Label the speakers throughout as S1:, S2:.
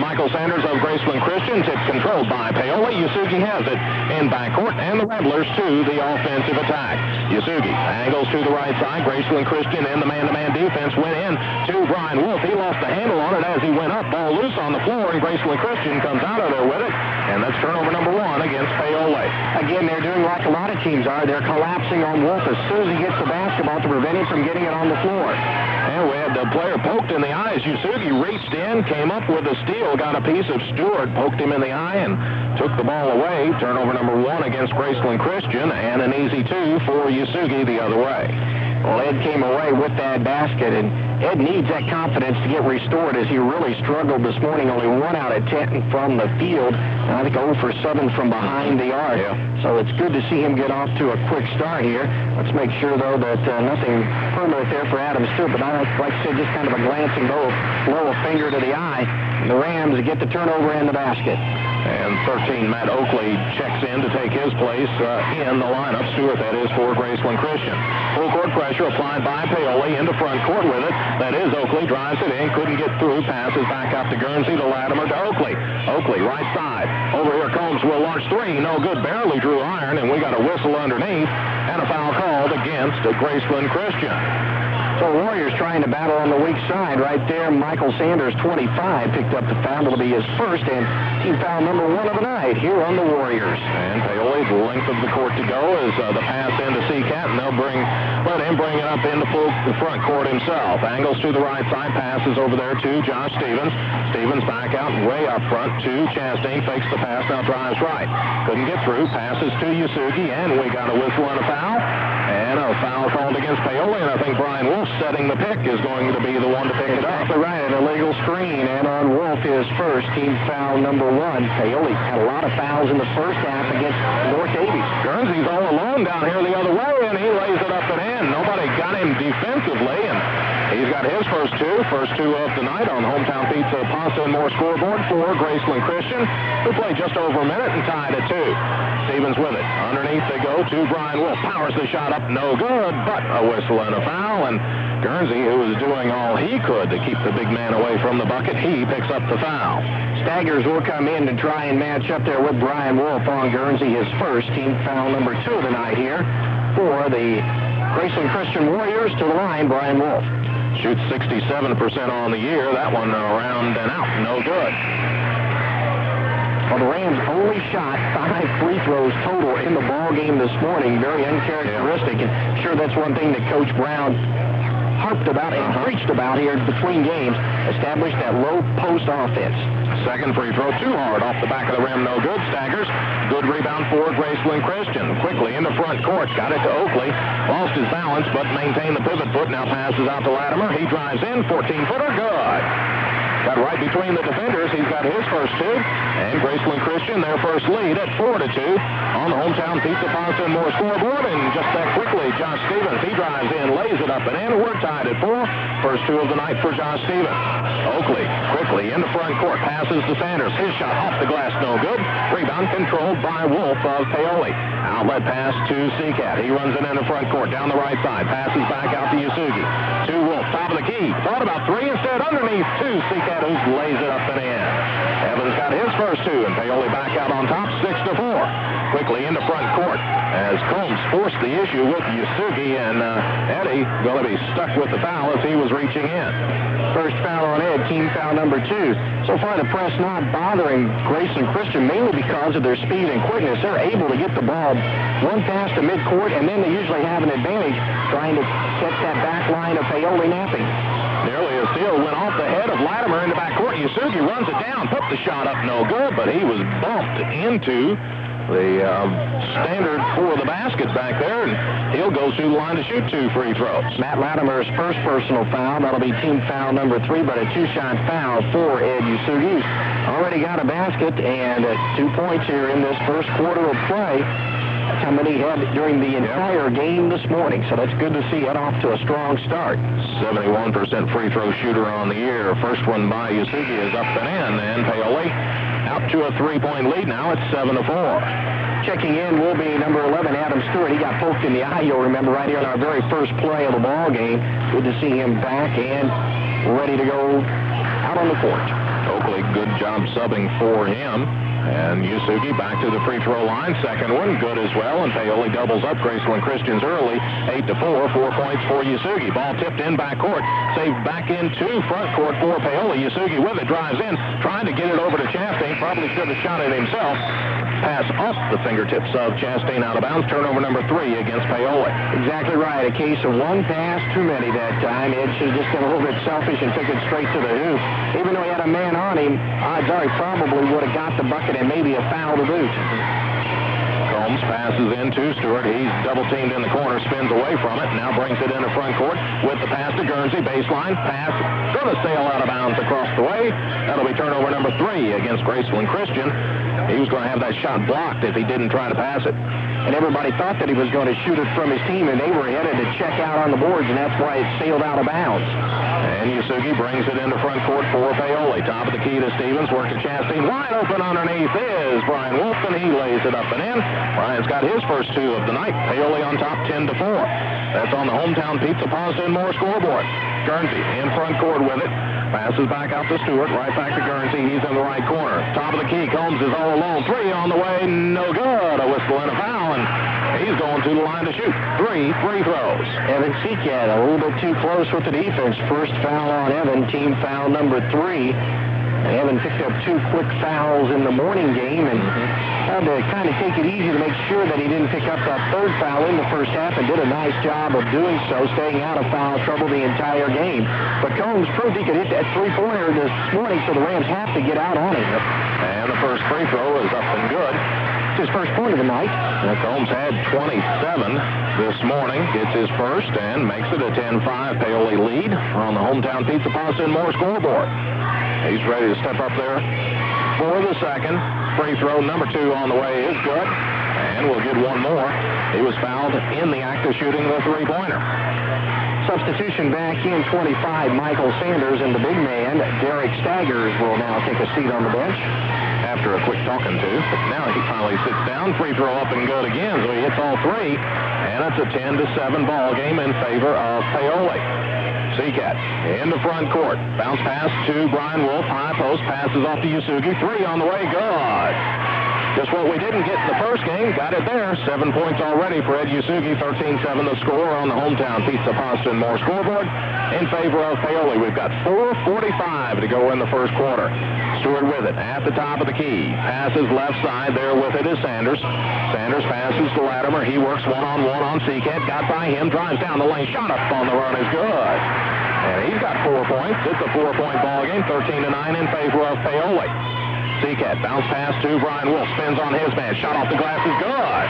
S1: Michael Sanders of Graceland Christian. Tip controlled by Paoli. Yasugi has it in backcourt, and the Rebels to the offensive attack. Yasugi angles to the right side. Graceland Christian in the man-to-man defense went in to Brian Wolf. He lost the handle on it as he went up. Ball loose on the floor, and Graceland Christian comes out of there with it. And that's turnover number 1 against Paoli.
S2: Again, they're doing like a lot of teams are. They're collapsing on Wolf as soon as he gets the basketball to prevent him from getting it on the floor.
S1: And we had the player poked in the eyes. Yasugi reached in, came up with a steal, got a piece of Stewart, poked him in the eye, and took the ball away. Turnover number 1 against Graceland Christian, and an easy 2 for Yasugi the other way.
S2: Well, Ed came away with that basket, and Ed needs that confidence to get restored as he really struggled this morning. Only 1 out of 10 from the field. And I think 0 for 7 from behind the arc.
S1: Yeah.
S2: So it's good to see him get off to a quick start here. Let's make sure, though, that nothing permanent there for Adam Stewart. But I like I said, just kind of a glancing blow a finger to the eye. And the Rams get the turnover and the basket.
S1: And 13, Matt Oakley checks in to take his place in the lineup. Stewart, that is, for Graceland Christian. Full court pressure applied by Paoli into front court with it. That is, Oakley drives it in, couldn't get through, passes back out to Guernsey, to Latimer, to Oakley. Oakley, right side. Over here Combs will launch 3. No good, barely drew iron, and we got a whistle underneath, and a foul called against Graceland Christian.
S2: So Warriors trying to battle on the weak side right there. Michael Sanders, 25, picked up the foul. It'll be his first and team foul number 1 of the night here on the Warriors.
S1: And Paoli, the length of the court to go is the pass into Seacat, and they'll let him bring it up into full front court himself. Angles to the right side, passes over there to Josh Stevens. Stevens back out way up front to Chastain, fakes the pass, now drives right. Couldn't get through, passes to Yasugi, and we got a whistle and a foul. And a foul called against Paoli, and I think Brian Wolf setting the pick is going to be the one to pick it up.
S2: Exactly right, an illegal screen, and on Wolf his first team foul number 1. Paoli had a lot of fouls in the first half against North Davies.
S1: Guernsey's all alone down here the other way, and he lays it up and in. Nobody got him defensively, and he's got his first 2 of the night on the Hometown Pizza Pasta and More scoreboard for Graceland Christian, who played just over a minute and tied at 2. Stevens with it. Underneath they go to Brian Wolf. Powers the shot up, no good, but a whistle and a foul, and Guernsey, who was doing all he could to keep the big man away from the bucket, he picks up the foul.
S2: Staggers will come in to try and match up there with Brian Wolf on Guernsey, his first team foul number 2 of the night here for the Graceland Christian Warriors. To the line, Brian Wolf.
S1: Shoots 67% on the year. That one around and out, no good.
S2: Well, the Rams only shot 5 free throws total in the ball game this morning. Very uncharacteristic. And sure, that's one thing that Coach Brown harped about and preached about here between games. Established that low post offense.
S1: Second free throw, too hard off the back of the rim, no good. Staggers. Good rebound for Graceland Christian. Quickly into front court. Got it to Oakley. Lost his balance, but maintained the pivot foot. Now passes out to Latimer. He drives in. 14-footer. Good. Got right between the defenders. He's got his first 2. And Graceland Christian, their first lead at 4-2 on the Hometown Pizza Pasta and More scoreboard. And just that quickly, Josh Stevens, he drives in, lays it up and in. We're tied at 4. First 2 of the night for Josh Stevens. Oakley quickly into front court, passes to Sanders. His shot off the glass, no good. Rebound controlled by Wolf of Paoli. Outlet pass to Seacat. He runs it into front court down the right side. Passes back out to Yasugi. To Wolf, top of the key. Thought about 3 instead. Underneath to Seacat, who lays it up and in. Evans got his first 2, and Paoli back out on top, 6-4. Quickly into front court as Combs forced the issue with Yasugi, and Eddie going to be stuck with the foul as he was reaching in.
S2: First foul on Ed, team foul number 2. So far, the press not bothering Graceland Christian, mainly because of their speed and quickness. They're able to get the ball one pass to midcourt, and then they usually have an advantage trying to catch that back line of Paoli napping.
S1: Nearly a steal went off the head of Latimer into backcourt. Yasugi runs it down, put the shot up, no good, but he was bumped into the standard for the basket back there, and he'll go to the line to shoot 2 free throws.
S2: Matt Latimer's first personal foul. That'll be team foul number 3, but a 2-shot foul for Ed Yasugi. Already got a basket and 2 points here in this first quarter of play. That's how many he had during the entire game this morning, so that's good to see. Head off to a strong start.
S1: 71% free throw shooter on the year. First one by Yasugi is up and in, and Paoli out to a 3-point lead now. It's 7-4.
S2: Checking in will be number 11, Adam Stewart. He got poked in the eye, you'll remember, right here on our very first play of the ball game. Good to see him back and ready to go out on the court.
S1: Oakley, good job subbing for him. And Yusugi back to the free throw line. Second one, good as well. And Paoli doubles up Graceland Christian's early. 8-4, 4 points for Yusugi. Ball tipped in backcourt. Saved back into front court for Paoli. Yusugi with it, drives in, trying to get it over to Chastain. Probably should have shot it himself. Pass off the fingertips of Chastain out of bounds. Turnover number 3 against Paoli.
S2: Exactly right. A case of one pass too many that time. Ed should have just been a little bit selfish and took it straight to the hoop. Even though he had a man on him, odds are he probably would have got the bucket and maybe a foul to boot.
S1: Combs passes into Stewart. He's double-teamed in the corner, spins away from it, now brings it into front court with the pass to Guernsey. Baseline pass, going to sail out of bounds across the way. That'll be turnover number 3 against Graceland Christian. He was going to have that shot blocked if he didn't try to pass it.
S2: And everybody thought that he was going to shoot it from his team, and they were headed to check out on the boards, and that's why it sailed out of bounds.
S1: And Yusugi brings it into front court for Paoli. Top of the key to Stevens, work to Chastain. Wide open underneath is Brian Wolf, and he lays it up and in. Brian's got his first 2 of the night. Paoli on top 10-4. That's on the hometown Pizza Pasta and More scoreboard. Guernsey in front court with it. Passes back out to Stewart, right back to Guernsey. He's in the right corner. Top of the key, Combs is all alone. 3 on the way, no good. A whistle and a foul, and he's going to the line to shoot. 3 free throws.
S2: Evan Seacat a little bit too close with the defense. First foul on Evan, team foul number 3. And Evan picked up 2 quick fouls in the morning game and had to kind of take it easy to make sure that he didn't pick up that 3rd foul in the first half and did a nice job of doing so, staying out of foul trouble the entire game. But Combs proved he could hit that 3-pointer this morning, so the Rams have to get out on him.
S1: And the first free throw is up and good.
S2: It's his first point of the night.
S1: Now, Combs had 27 this morning, gets his first, and makes it a 10-5 Paoli lead on the hometown Pizza Pasta and More scoreboard. He's ready to step up there for the second. Free throw number 2 on the way is good, and we'll get one more. He was fouled in the act of shooting the 3-pointer.
S2: Substitution back in 25, Michael Sanders, and the big man, Derek Staggers, will now take a seat on the bench.
S1: After a quick talking to, but now he finally sits down. Free throw up and good again, so he hits all 3, and it's a 10-7 ball game in favor of Paoli. Seacat in the front court. Bounce pass to Brian Wolf. High post. Passes off to Yusugi. 3 on the way. Good. Just what we didn't get in the first game. Got it there. 7 points already for Ed Yusugi. 13-7 the score on the hometown Pizza Pasta and More scoreboard in favor of Paoli. We've got 4:45 to go in the first quarter. Stewart with it at the top of the key. Passes left side. There with it is Sanders. Sanders passes to Latimer. He works one-on-one on Seacat. Got by him. Drives down the lane. Shot up on the run is good. And he's got 4 points. It's a 4-point ball game. 13-9 in favor of Paoli. Seacat bounce pass to Brian Wolf. Spins on his man. Shot off the glass is good.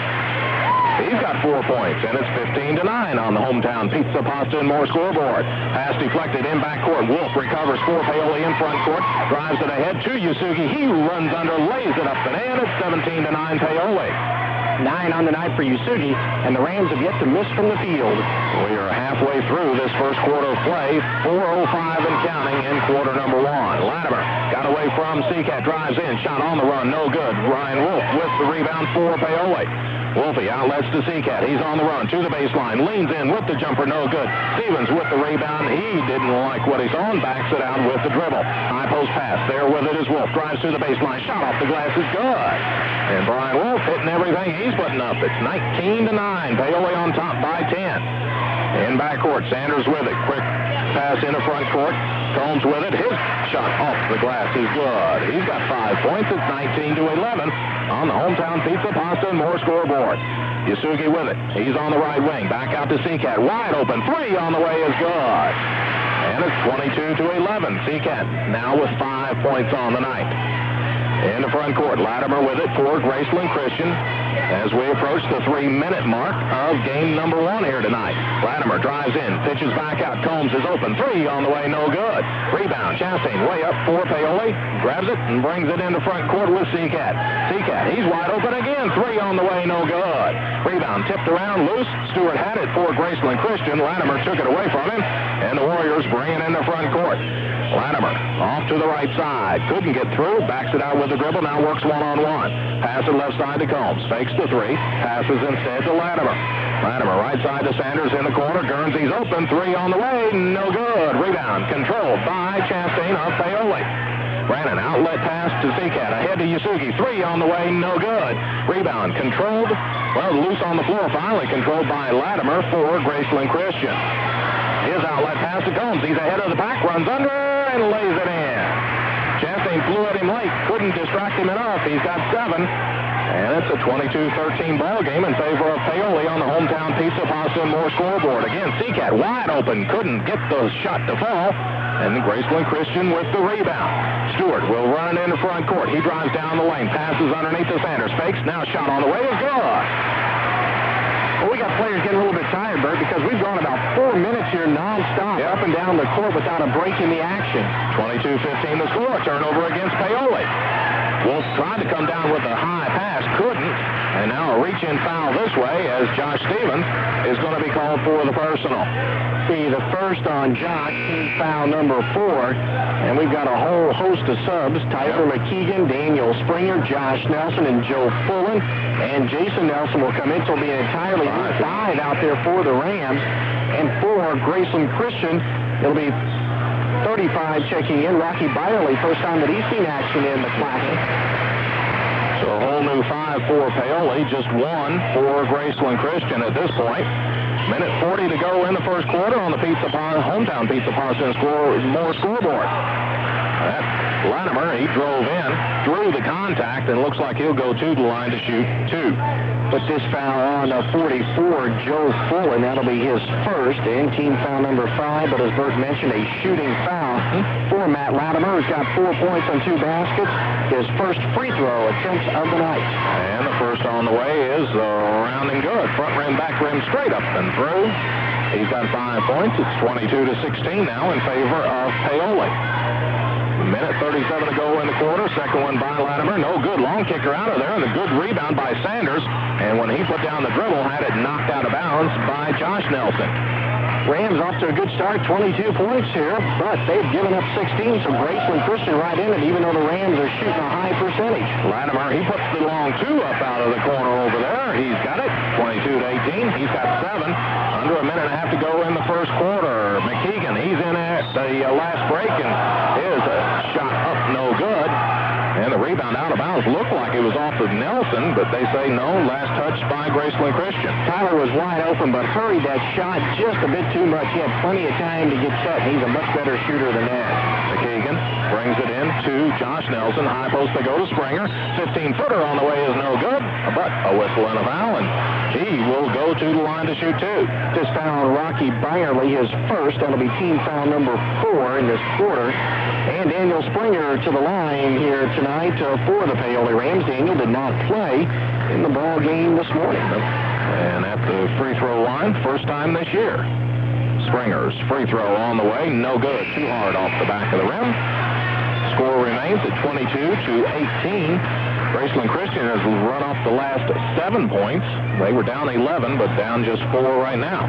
S1: He's got 4 points, and it's 15-9 on the hometown Pizza Pasta and More scoreboard. Pass deflected in backcourt. Wolf recovers for Paoli in front court. Drives it ahead to Yusugi. He runs under, lays it up and in. It's 17-9 Paoli.
S2: 9 on the night for Yusugi, and the Rams have yet to miss from the field.
S1: We are halfway through this first quarter of play. 4:05 and counting in quarter number 1. Latimer got away from Seacat. Drives in. Shot on the run. No good. Ryan Wolf with the rebound for Paoli. Wolfie outlets to Seacat. He's on the run to the baseline. Leans in with the jumper. No good. Stevens with the rebound. He didn't like what he saw and backs it out with the dribble. High post pass. There with it is Wolf. Drives to the baseline. Shot off the glass is good. And Brian Wolf hitting everything he's putting up. It's 19-9. Paoli on top by 10. In backcourt. Sanders with it. Quick pass into front court. Combs with it. His shot off the glass is good. He's got 5 points. It's 19-11 on the hometown Pizza Pasta and More scoreboard. Yusugi with it. He's on the right wing. Back out to Seacat. Wide open. 3 on the way is good. And it's 22-11. Seacat now with 5 points on the night. In the front court, Latimer with it for Graceland Christian as we approach the 3-minute mark of game number 1 here tonight. Latimer drives in, pitches back out. Combs is open. 3 on the way, no good. Rebound, Chastain way up for Paoli. Grabs it and brings it into front court with Seacat. Seacat, he's wide open again. 3 on the way, no good. Rebound tipped around loose. Stewart had it for Graceland Christian. Latimer took it away from him, and the Warriors bring it into front court. Latimer off to the right side. Couldn't get through. Backs it out with the dribble. Now works one-on-one. Pass it left side to Combs. Fakes the 3. Passes instead to Latimer. Latimer right side to Sanders in the corner. Guernsey's open. 3 on the way. No good. Rebound controlled by Chastain of Paoli. Ran an outlet pass to Seacat. Ahead to Yasugi. 3 on the way, no good. Rebound controlled. Well, loose on the floor. Finally controlled by Latimer for Graceland Christian. His outlet pass to Combs. He's ahead of the pack. Runs under and lays it in. Chastain flew at him late. Couldn't distract him enough. He's got 7. And it's a 22-13 ball game in favor of Paoli on the hometown Pizza Pasta and More scoreboard. Again, Seacat wide open. Couldn't get the shot to fall. And Graceland Christian with the rebound. Stewart will run it in the front court. He drives down the lane. Passes underneath to Sanders. Fakes. Now shot on the way is good.
S2: Well, we got players getting a little bit tired, Bert, because we've gone about 4 minutes here nonstop up and down the court without a break in the action.
S1: 22-15 the score. Turnover against Paoli. Wolf tried to come down with a high pass, couldn't, and now a reach-in foul this way as Josh Stevens is going to be called for the personal.
S2: See, the first on Josh, team foul number 4, and we've got a whole host of subs. Tyler McKeegan, Daniel Springer, Josh Nelson, and Joe Fullen, and Jason Nelson will come in, so it'll be an entirely 5 out there for the Rams, and for Graceland Christian, it'll be 35 checking in. Rocky Byerly, first time that he's seen action in the Classic.
S1: So a whole new 5 for Paoli, just 1 for Graceland Christian at this point. Minute 40 to go in the first quarter on the hometown Pizza Pasta and More scoreboard. That Latimer, he drove in, threw the contact, and looks like he'll go to the line to shoot 2.
S2: Put this foul on 44, Joe Fullen. That'll be his first, and team foul number 5. But as Bert mentioned, a shooting foul for Matt Latimer, who's got 4 points on 2 baskets. His first free throw attempt of the night.
S1: And the first on the way is around and good. Front rim, back rim, straight up and through. He's got 5 points. It's 22-16 now in favor of Paoli. Minute 37 to go in the quarter. Second one by Latimer. No good. Long kicker out of there. And a good rebound by Sanders. And when he put down the dribble, had it knocked out of bounds by Josh Nelson.
S2: Rams off to a good start, 22 points here, but they've given up 16, so Graceland Christian right in it, even though the Rams are shooting a high percentage.
S1: Latimer, he puts the long 2 up out of the corner over there. He's got it, 22-18. He's got 7. Under a minute and a half to go in the first quarter. McKeegan, he's in at the last break, and his shot up no good. And the rebound out of bounds looked like it was off of Nelson, but they say no. Last touch by Graceland Christian.
S2: Tyler was wide open, but hurried that shot just a bit too much. He had plenty of time to get set. He's a much better shooter than that.
S1: McKeegan brings it in to Josh Nelson. High post, they go to Springer. 15-footer on the way is no good, but a whistle and a foul, and he will go to the line to shoot 2.
S2: This foul on Rocky Byerly, his first. That'll be team foul number 4 in this quarter. And Daniel Springer to the line here tonight for the Paoli Rams. Daniel did not play in the ball game this morning.
S1: And at the free throw line, first time this year. Springer's free throw on the way, no good. Too hard off the back of the rim. Score remains at 22-18. Graceland Christian has run off the last 7 points. They were down 11, but down just 4 right now.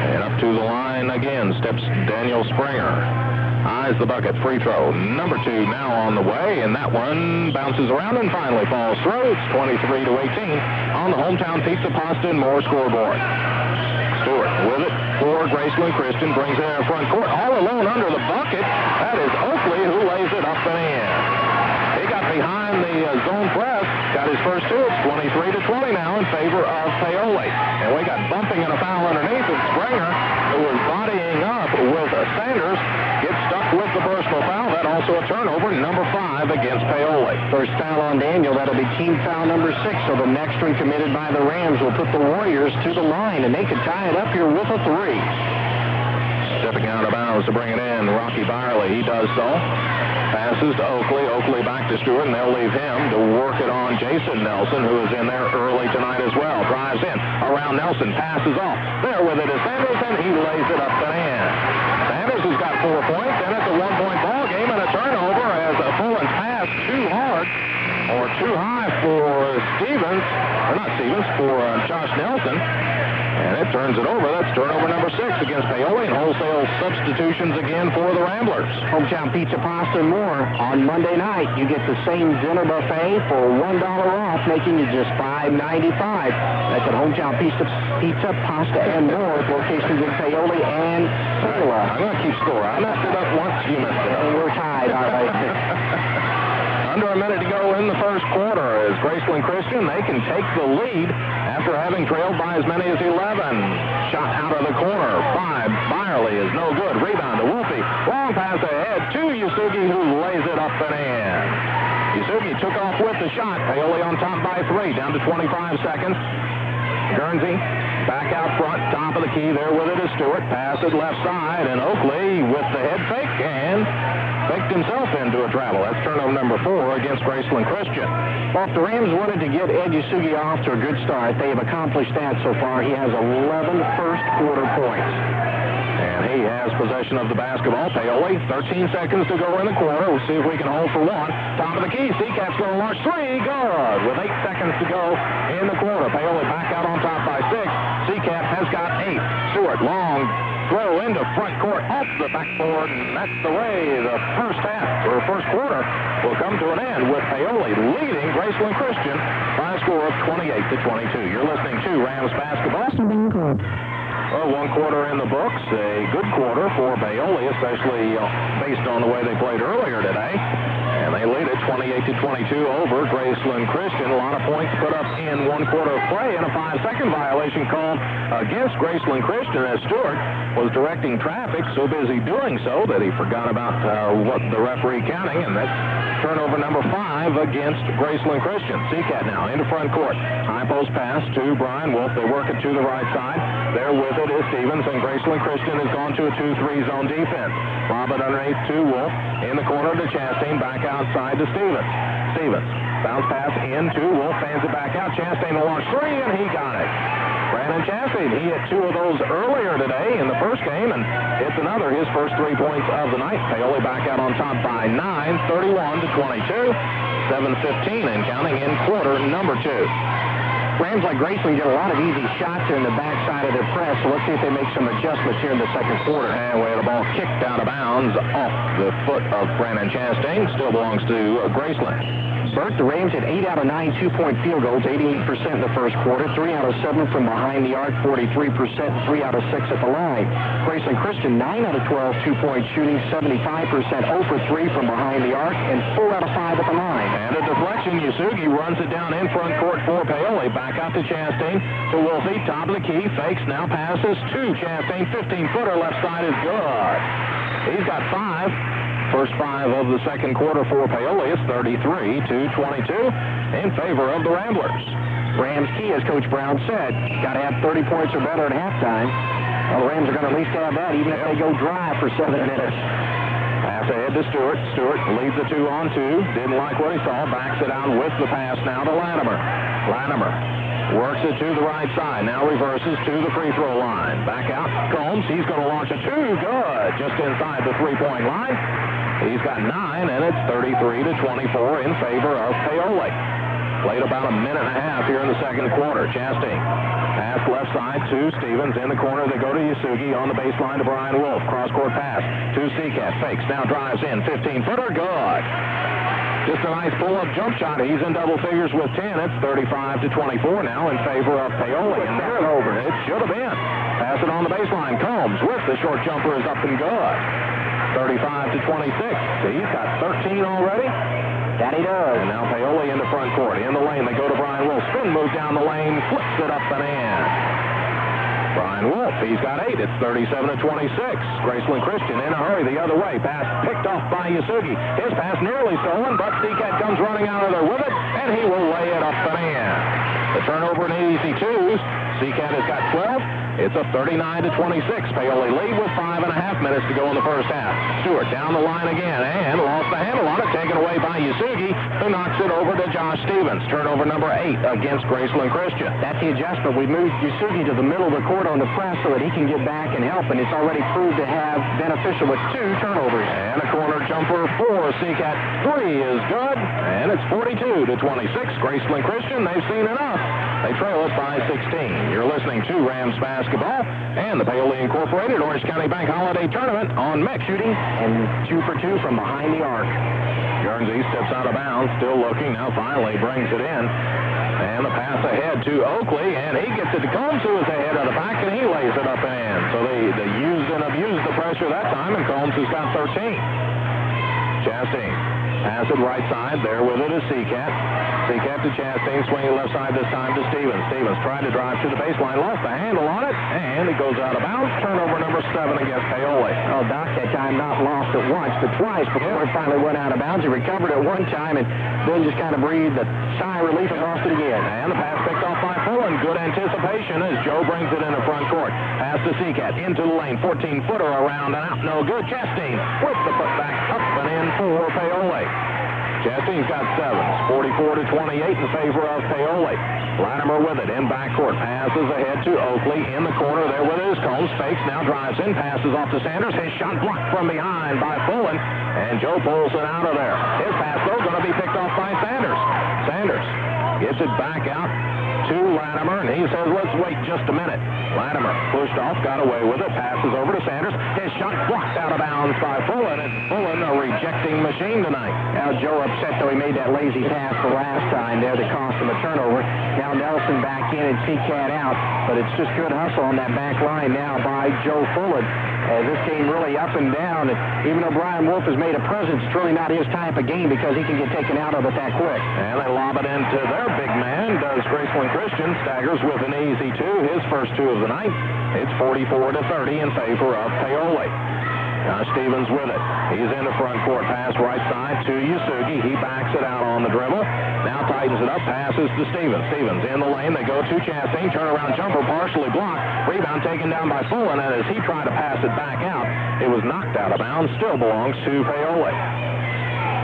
S1: And up to the line again steps Daniel Springer. Eyes the bucket, free throw. Number 2 now on the way, and that one bounces around and finally falls through. It's 23-18 on the hometown Pizza Pasta and More scoreboard. Stewart with it for Graceland Christian, brings it in front court, all alone under the bucket. That is Oakley who lays it up and in. He got behind the zone press, got his first 2. It's 23-20 now in favor of Paoli. And we got bumping and a foul underneath, and Springer, who was bodying up with Sanders, gets stuck with the personal foul. That also a turnover, number 5 against Paoli.
S2: First foul on Daniel. That'll be team foul number 6. So the next one committed by the Rams will put the Warriors to the line, and they could tie it up here with a 3.
S1: Stepping out of bounds to bring it in, Rocky Byerly. He does so. Passes to Oakley. Oakley back to Stewart, and they'll leave him to work it on Jason Nelson, who is in there early tonight as well. Drives in. Around Nelson. Passes off. There with it is Sanders, and he lays it up and in. Sanders has got 4 points, and it's a 1-point ball game and a turnover as Fullen's pass too hard or too high for Stevens, or not Stevens, for Josh Nelson. And it Stewart turns it over. That's turnover number 6 against Paoli, and wholesale substitutions again for the Ramblers.
S2: Hometown Pizza, Pasta, and more. On Monday night, you get the same dinner buffet for $1 off, making it just $5.95. That's at Hometown Pizza, Pasta, and more. Locations in Paoli and Cibola.
S1: I'm going to keep score. I messed it up once. You messed it up.
S2: And we're tied, all right.
S1: Under a minute to go in the first quarter as Graceland Christian, they can take the lead after having trailed by as many as 11. Shot out of the corner. 5. Byerly is no good. Rebound to Wolfie. Long pass ahead to Yasugi, who lays it up and in. Yasugi took off with the shot. Paoli on top by 3. Down to 25 seconds. Guernsey back out front. Top of the key there with it is Stewart. Pass it left side, and Oakley with the head fake and faked himself into a travel. That's turnover number 4 against Graceland Christian.
S2: Well, if the Rams wanted to get Ed Yasugi off to a good start, they have accomplished that so far. He has 11 first quarter points.
S1: And he has possession of the basketball. Paoli, 13 seconds to go in the quarter. We'll see if we can hold for one. Top of the key. Seacat's going to launch 3. Good. With 8 seconds to go in the quarter. Paoli back out on top by 6. Seacat has got 8. Stewart, long throw into front court off the backboard, and that's the way the first half, or first quarter, will come to an end with Paoli leading Graceland Christian by a score of 28-22. You're listening to Rams basketball. Well, one quarter in the books, a good quarter for Paoli, especially based on the way they played earlier today. And they lead it 28-22 over Graceland Christian. A lot of points put up in one quarter of play, and a 5-second violation called against Graceland Christian as Stewart was directing traffic, so busy doing so that he forgot about what the referee counting, and that's turnover number 5 against Graceland Christian. Seacat now into front court. High post pass to Brian Wolf. They work it to the right side. There with it is Stevens, and Graceland Christian has gone to a 2-3 zone defense. Lob it underneath to Wolf. In the corner to Chastain, back outside to Stevens. Stevens, bounce pass into Wolf, fans it back out. Chastain will launch 3, and he got it. Brandon Chastain, he hit 2 of those earlier today in the first game, and hits another, his first 3 points of the night. Paoli back out on top by 9, 31-22. 7:15 and counting in quarter number 2.
S2: Rams like Graceland get a lot of easy shots here in the backside of their press, so let's see if they make some adjustments here in the second quarter.
S1: And we had a ball kicked out of bounds off the foot of Brandon Chastain. Still belongs to Graceland.
S2: Bert, the Rams had 8 out of 9 two-point field goals, 88% in the first quarter, 3 out of 7 from behind the arc, 43%, 3 out of 6 at the line. Graceland Christian, 9 out of 12 two-point shooting, 75%, 0 for 3 from behind the arc, and 4 out of 5 at the line.
S1: And a deflection, Yasugi runs it down in front court for Paoli. Back out to Chastain, to Wolfie, top of the key, fakes, now passes to Chastain, 15-footer, left side is good. He's got 5. First 5 of the second quarter for Paoli is 33-22 in favor of the Ramblers.
S2: Rams key, as Coach Brown said, got to have 30 points or better at halftime. Well, the Rams are going to at least have that, even if they go dry for 7 minutes.
S1: Pass ahead to Stewart. Stewart leads the 2-on-2. Didn't like what he saw. Backs it out with the pass now to Latimer. Latimer works it to the right side. Now reverses to the free throw line. Back out. Combs. He's going to launch a 2. Good. Just inside the 3-point line. He's got 9, and it's 33-24 in favor of Paoli. Played about a minute and a half here in the second quarter. Chastain. Pass left side to Stevens. In the corner, they go to Yasugi on the baseline to Brian Wolf. Cross-court pass to Seacat. Fakes. Now drives in. 15-footer. Good. Just a nice pull-up jump shot. He's in double figures with 10. It's 35-24 now in favor of Paoli. And they're over. It should have been. Pass it on the baseline. Combs with the short jumper is up and good. 35-26. He's got 13 already.
S2: That he does.
S1: And now Paoli into front court. In the lane, they go to Brian Wolf. Spin move down the lane. Flips it up and in. Brian Wolf, he's got 8. It's 37-26. Graceland Christian in a hurry the other way. Pass picked off by Yasugi. His pass nearly stolen, but Seacat comes running out of there with it, and he will lay it up and in. The turnover in easy 2s. Seacat has got 12. It's a 39-26. Paoli lead with 5.5 minutes to go in the first half. Stewart down the line again and lost the handle on it, taken away by Yasugi, who knocks it over to Josh Stevens. Turnover number 8 against Graceland Christian.
S2: That's the adjustment. We moved Yasugi to the middle of the court on the press so that he can get back and help, and it's already proved to have beneficial with 2 turnovers.
S1: And a corner jumper for Seacat. 3 is good, and it's 42-26. Graceland Christian, they've seen enough. They trail us by 16. You're listening to Rams basketball and the Paoli Incorporated Orange County Bank Holiday Tournament on Mix.
S2: Shooting and 2 for 2 from behind the arc.
S1: Guernsey steps out of bounds, still looking. Now finally brings it in. And the pass ahead to Oakley, and he gets it to Combs, who is ahead of the pack, and he lays it up and in. So they used and abused the pressure that time, and Combs has got 13. Chastain pass it right side. There with it is Seacat. Seacat to Chastain, swinging left side this time to Stevens. Stevens tried to drive to the baseline, lost the handle on it, and it goes out of bounds. Turnover number 7 against Paoli.
S2: Oh, Doc that time not lost it once, but twice before it finally went out of bounds. He recovered it one time and then just kind of breathed a sigh of relief and lost it again.
S1: And the pass picked off by Fullen. Good anticipation as Joe brings it in the front court. Pass to Seacat into the lane. 14-footer around and out. No good. Chastain with the putback up and in for Paoli. Chastain's got 7. 44-28 in favor of Paoli. Latimer with it in backcourt. Passes ahead to Oakley in the corner. There with it is Combs. Fakes, now drives in. Passes off to Sanders. His shot blocked from behind by Fullen. And Joe pulls it out of there. His pass, though, going to be picked off by Sanders. Sanders gets it back out to Latimer, and he says, let's wait just a minute. Latimer pushed off, got away with it, passes over to Sanders. His shot blocked out of bounds by Fullen, and Fullen a rejecting machine tonight.
S2: Now Joe upset, though, he made that lazy pass the last time there that cost him a turnover. Now Nelson back in and Seacat out, but it's just good hustle on that back line now by Joe Fullen. As this game really up and down, and even though Brian Wolf has made a presence, it's really not his type of game because he can get taken out of it that quick.
S1: And they lob it into their big man, does Graceland Christian. Staggers with an easy 2, his first 2 of the night. It's 44-30 in favor of Paoli. Now Stevens with it. He's in the front court. Pass right side to Yasugi. He backs it out on the dribble. Now tightens it up. Passes to Stevens. Stevens in the lane. They go to Chastain. Turnaround jumper partially blocked. Rebound taken down by Fullen. And as he tried to pass it back out, it was knocked out of bounds. Still belongs to Paoli.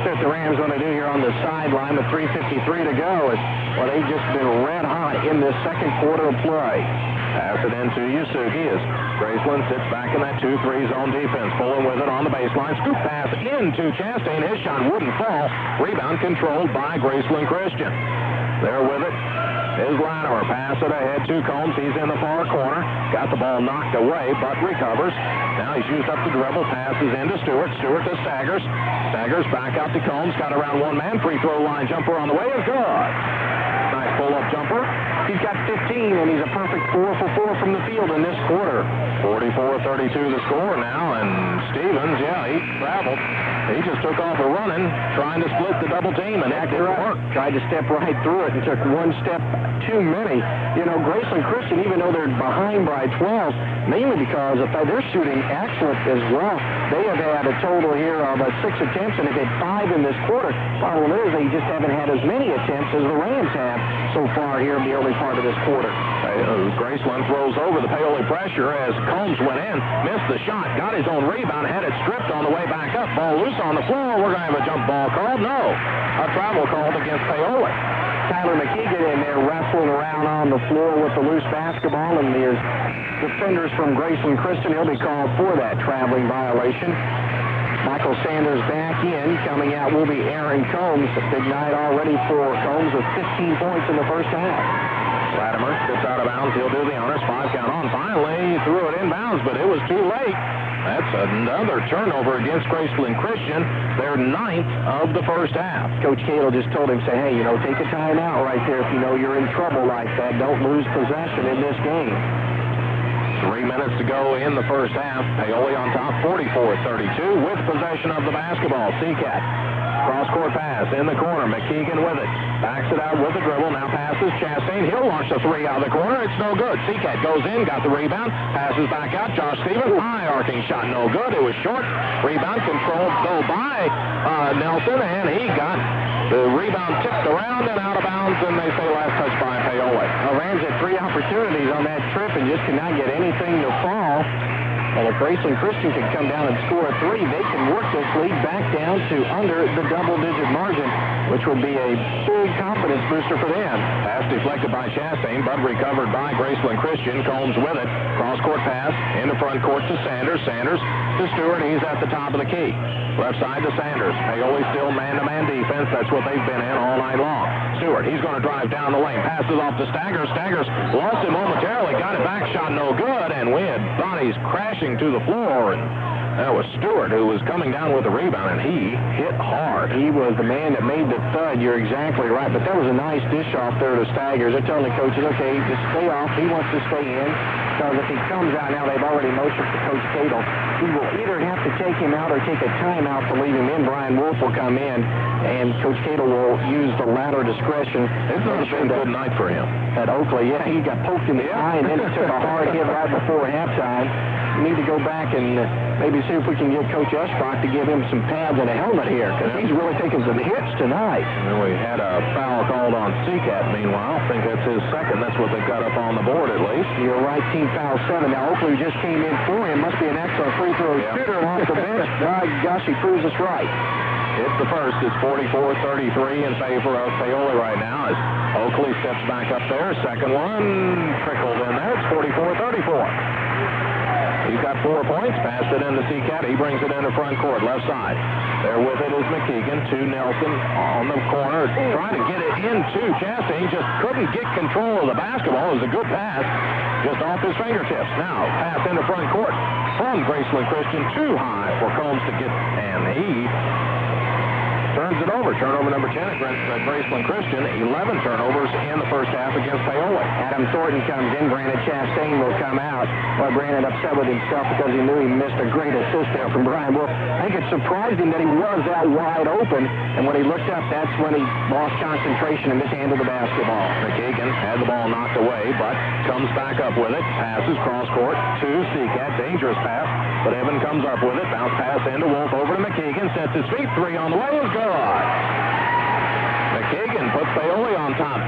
S2: What the Rams going to do here on the sideline with 3:53 to go is, well, they've just been red hot in this second quarter of play.
S1: Pass it into Yasugi as Graceland sits back in that 2-3 zone defense. Fullen with it on the baseline. Scoop pass into Chastain. His shot wouldn't fall. Rebound controlled by Graceland Christian. There with it is Latimer. Pass it ahead to Combs. He's in the far corner. Got the ball knocked away, but recovers. Now he's used up the dribble. Passes into Stewart. Stewart to Staggers. Staggers back out to Combs. Got around one man. Free throw line jumper on the way is good. Nice pull-up jumper.
S2: He's got 15, and he's a perfect 4 for 4 from the field in this quarter.
S1: 44-32 the score now, and Stevens, yeah, he traveled. He just took off a running, trying to split the double team, and that didn't work.
S2: Tried to step right through it and took one step too many. You know, Graceland Christian, even though they're behind by 12, mainly because they're shooting excellent as well. They have had a total here of 6 attempts, and they've had 5 in this quarter. Problem is, they just haven't had as many attempts as the Rams have so far here in the early part of this quarter.
S1: Graceland throws over the Paoli pressure as Combs went in, missed the shot, got his own rebound, had it stripped on the way back up. Ball loose on the floor. We're going to have a jump ball called. No, a travel called against Paoli.
S2: Tyler McKeegan in there wrestling around on the floor with the loose basketball, and there's defenders from Graceland Christian. He'll be called for that traveling violation. Michael Sanders back in. Coming out will be Aaron Combs. A big night already for Combs with 15 points in the first half.
S1: Latimer gets out of bounds. He'll do the honors. 5 count on. Finally, he threw it inbounds, but it was too late. That's another turnover against Graceland Christian. Their 9th of the first half.
S2: Coach Cato just told him, say, hey, you know, take a timeout right there if you know you're in trouble like that. Don't lose possession in this game.
S1: 3 minutes to go in the first half. Paoli on top, 44-32 with possession of the basketball. Seacat. Cross-court pass in the corner. McKeegan with it. Backs it out with the dribble. Now passes Chastain. He'll launch the 3 out of the corner. It's no good. Seacat goes in, got the rebound. Passes back out. Josh Stevens. High arcing shot. No good. It was short. Rebound controlled though by Nelson, and he got the rebound tipped around and out of bounds, and they say last touch by Paoli.
S2: Well, Rams had 3 opportunities on that trip and just could not get anything to fall. And if Graceland Christian can come down and score 3, they can work this lead back down to under the double-digit margin, which would be a big confidence booster for them.
S1: Pass deflected by Chastain, but recovered by Graceland Christian. Combs with it. Cross-court pass into front court to Sanders. Sanders to Stewart. He's at the top of the key. Left side to Sanders. Paoli still man-to-man defense. defense. That's what they've been in all night long. Stewart, he's going to drive down the lane. Passes off to Staggers. Staggers lost it momentarily. Got it back. Shot no good. And we had bodies crashing to the floor. And that was Stewart who was coming down with the rebound, and he hit hard.
S2: He was the man that made the thud. You're exactly right. But that was a nice dish off there to Staggers. They're telling the coaches, okay, just stay off. He wants to stay in. Because if he comes out now, they've already motioned for Coach Cato. He will either have to take him out or take a timeout to leave him in. Brian Wolf will come in, and Coach Cato will use the latter discretion.
S1: It's not been a good night for him.
S2: At Oakley, yeah, he got poked in the eye, and then he took a hard hit right before halftime. We need to go back and maybe see if we can get Coach Esbrock to give him some pads and a helmet here, because he's really taking some hits tonight.
S1: And we had a foul called on Seacat, meanwhile. I think that's his second. That's what they've got up on the board, at least.
S2: You're right, team foul 7. Now, Oakley just came in for him. Must be an excellent free throw shooter off the bench. My gosh, he proves us right.
S1: It's the first. It's 44-33 in favor of Paoli right now as Oakley steps back up there. Second one trickled in there. It's 44-34. He's got 4 points. Passed it into Seacat. He brings it into front court, left side. There with it is McKeegan to Nelson on the corner, trying to get it into Chastain. Just couldn't get control of the basketball. It was a good pass, just off his fingertips. Now, pass into front court from Graceland Christian. Too high for Combs to get, and he turns it over. Turnover number 10 at Graceland Christian. 11 turnovers in the first half against Paoli.
S2: Adam Thornton comes in. Brandon Chastain will come out. Well, Brandon upset with himself because he knew he missed a great assist there from Brian Wolf. I think it surprised him that he was that wide open, and when he looked up, that's when he lost concentration and mishandled the basketball.
S1: McKeegan had the ball knocked away, but comes back up with it. Passes cross court to Seacat. Dangerous pass, but Evan comes up with it. Bounce pass into Wolf over to McKeegan. Sets his feet. 3 on the way is good. McKeegan puts Paoli on top.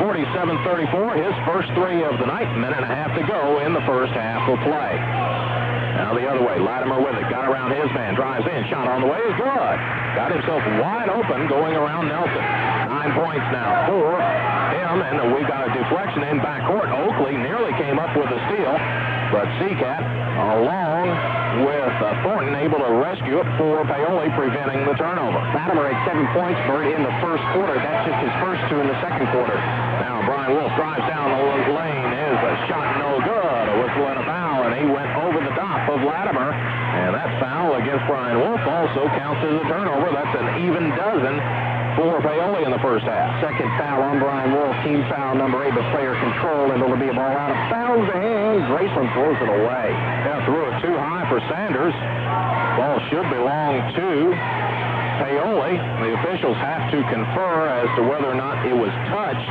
S1: 47-34, his first 3 of the night. Minute and a half to go in the first half of play. Now the other way, Latimer with it. Got around his man, drives in, shot on the way is good. Got himself wide open going around Nelson. 9 points now for him, and we got a deflection in backcourt. Oakley nearly came up with a steal, but Seacat, along with Thornton, able to rescue it for Paoli, preventing the turnover.
S2: Latimer at 7 points, Bert, in the first quarter. That's just his first 2 in the second quarter.
S1: Now Brian Wolf drives down the lane. Is a shot no good. A whistle and a foul, and he went over the top of Latimer. And that foul against Brian Wolf also counts as a turnover. That's an even dozen for Paoli in the first half.
S2: Second foul on Brian Wolf. Team foul number 8, but player control, and it'll be a ball out of bounds, and Graceland throws it away.
S1: Yeah, threw it too high for Sanders. Ball should belong to Paoli. The officials have to confer as to whether or not it was touched.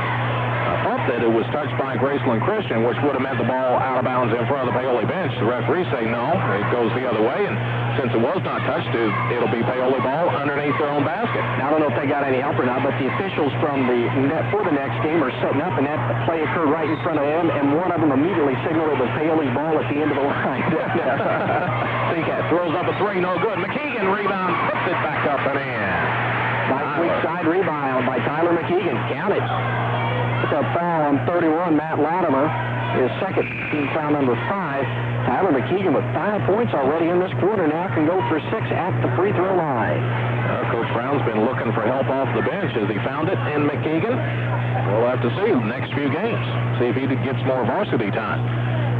S1: I thought that it was touched by Graceland Christian, which would have meant the ball out of bounds in front of the Paoli bench. The referees say no, it goes the other way, and since it was not touched, it'll be Paoli ball underneath their own basket.
S2: Now, I don't know if they got any help or not, but the officials from the net for the next game are setting up, and that play occurred right in front of them, and one of them immediately signaled it was Paoli's ball at the end of the line.
S1: Seacat throws up a 3, no good. McKeegan rebound, puts it back up and in.
S2: Nice weak side rebound by Tyler McKeegan. Count it. It's a foul on 31, Matt Latimer. His second team foul number 5. Tyler McKeegan with 5 points already in this quarter now can go for 6 at the free throw line.
S1: Coach Brown's been looking for help off the bench. Has he found it in McKeegan? We'll have to see the next few games. See if he gets more varsity time.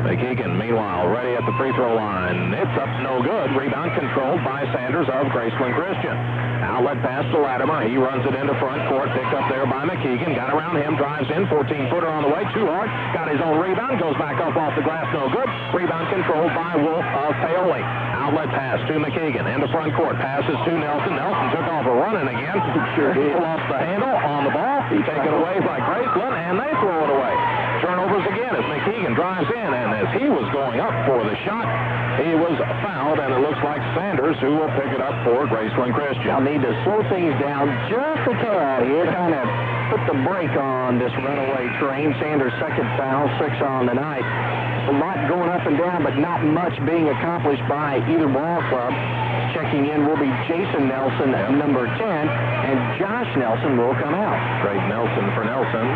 S1: McKeegan, meanwhile, ready at the free throw line. It's up no good. Rebound controlled by Sanders of Graceland Christian. Outlet pass to Latimer. He runs it into front court. Picked up there by McKeegan. Got around him. Drives in. 14-footer on the way. Too hard. Got his own rebound. Goes back up off the glass. No good. Rebound controlled by Wolf of Paoli. Outlet pass to McKeegan. Into front court. Passes to Nelson. Nelson took off a running again.
S2: Sure did.
S1: Pull off the handle on the ball. Taken away by Graceland, and they throw it away. Turnovers again as McKeegan drives in, and as he was going up for the shot, he was fouled, and it looks like Sanders who will pick it up for Graceland Christian.
S2: I'll need to slow things down just a tad here, kind of put the brake on this runaway train. Sanders' second foul, 6 on the night. A lot going up and down, but not much being accomplished by either ball club. Checking in will be Jason Nelson, number 10, and Josh Nelson will come out.
S1: Great Nelson for Nelson.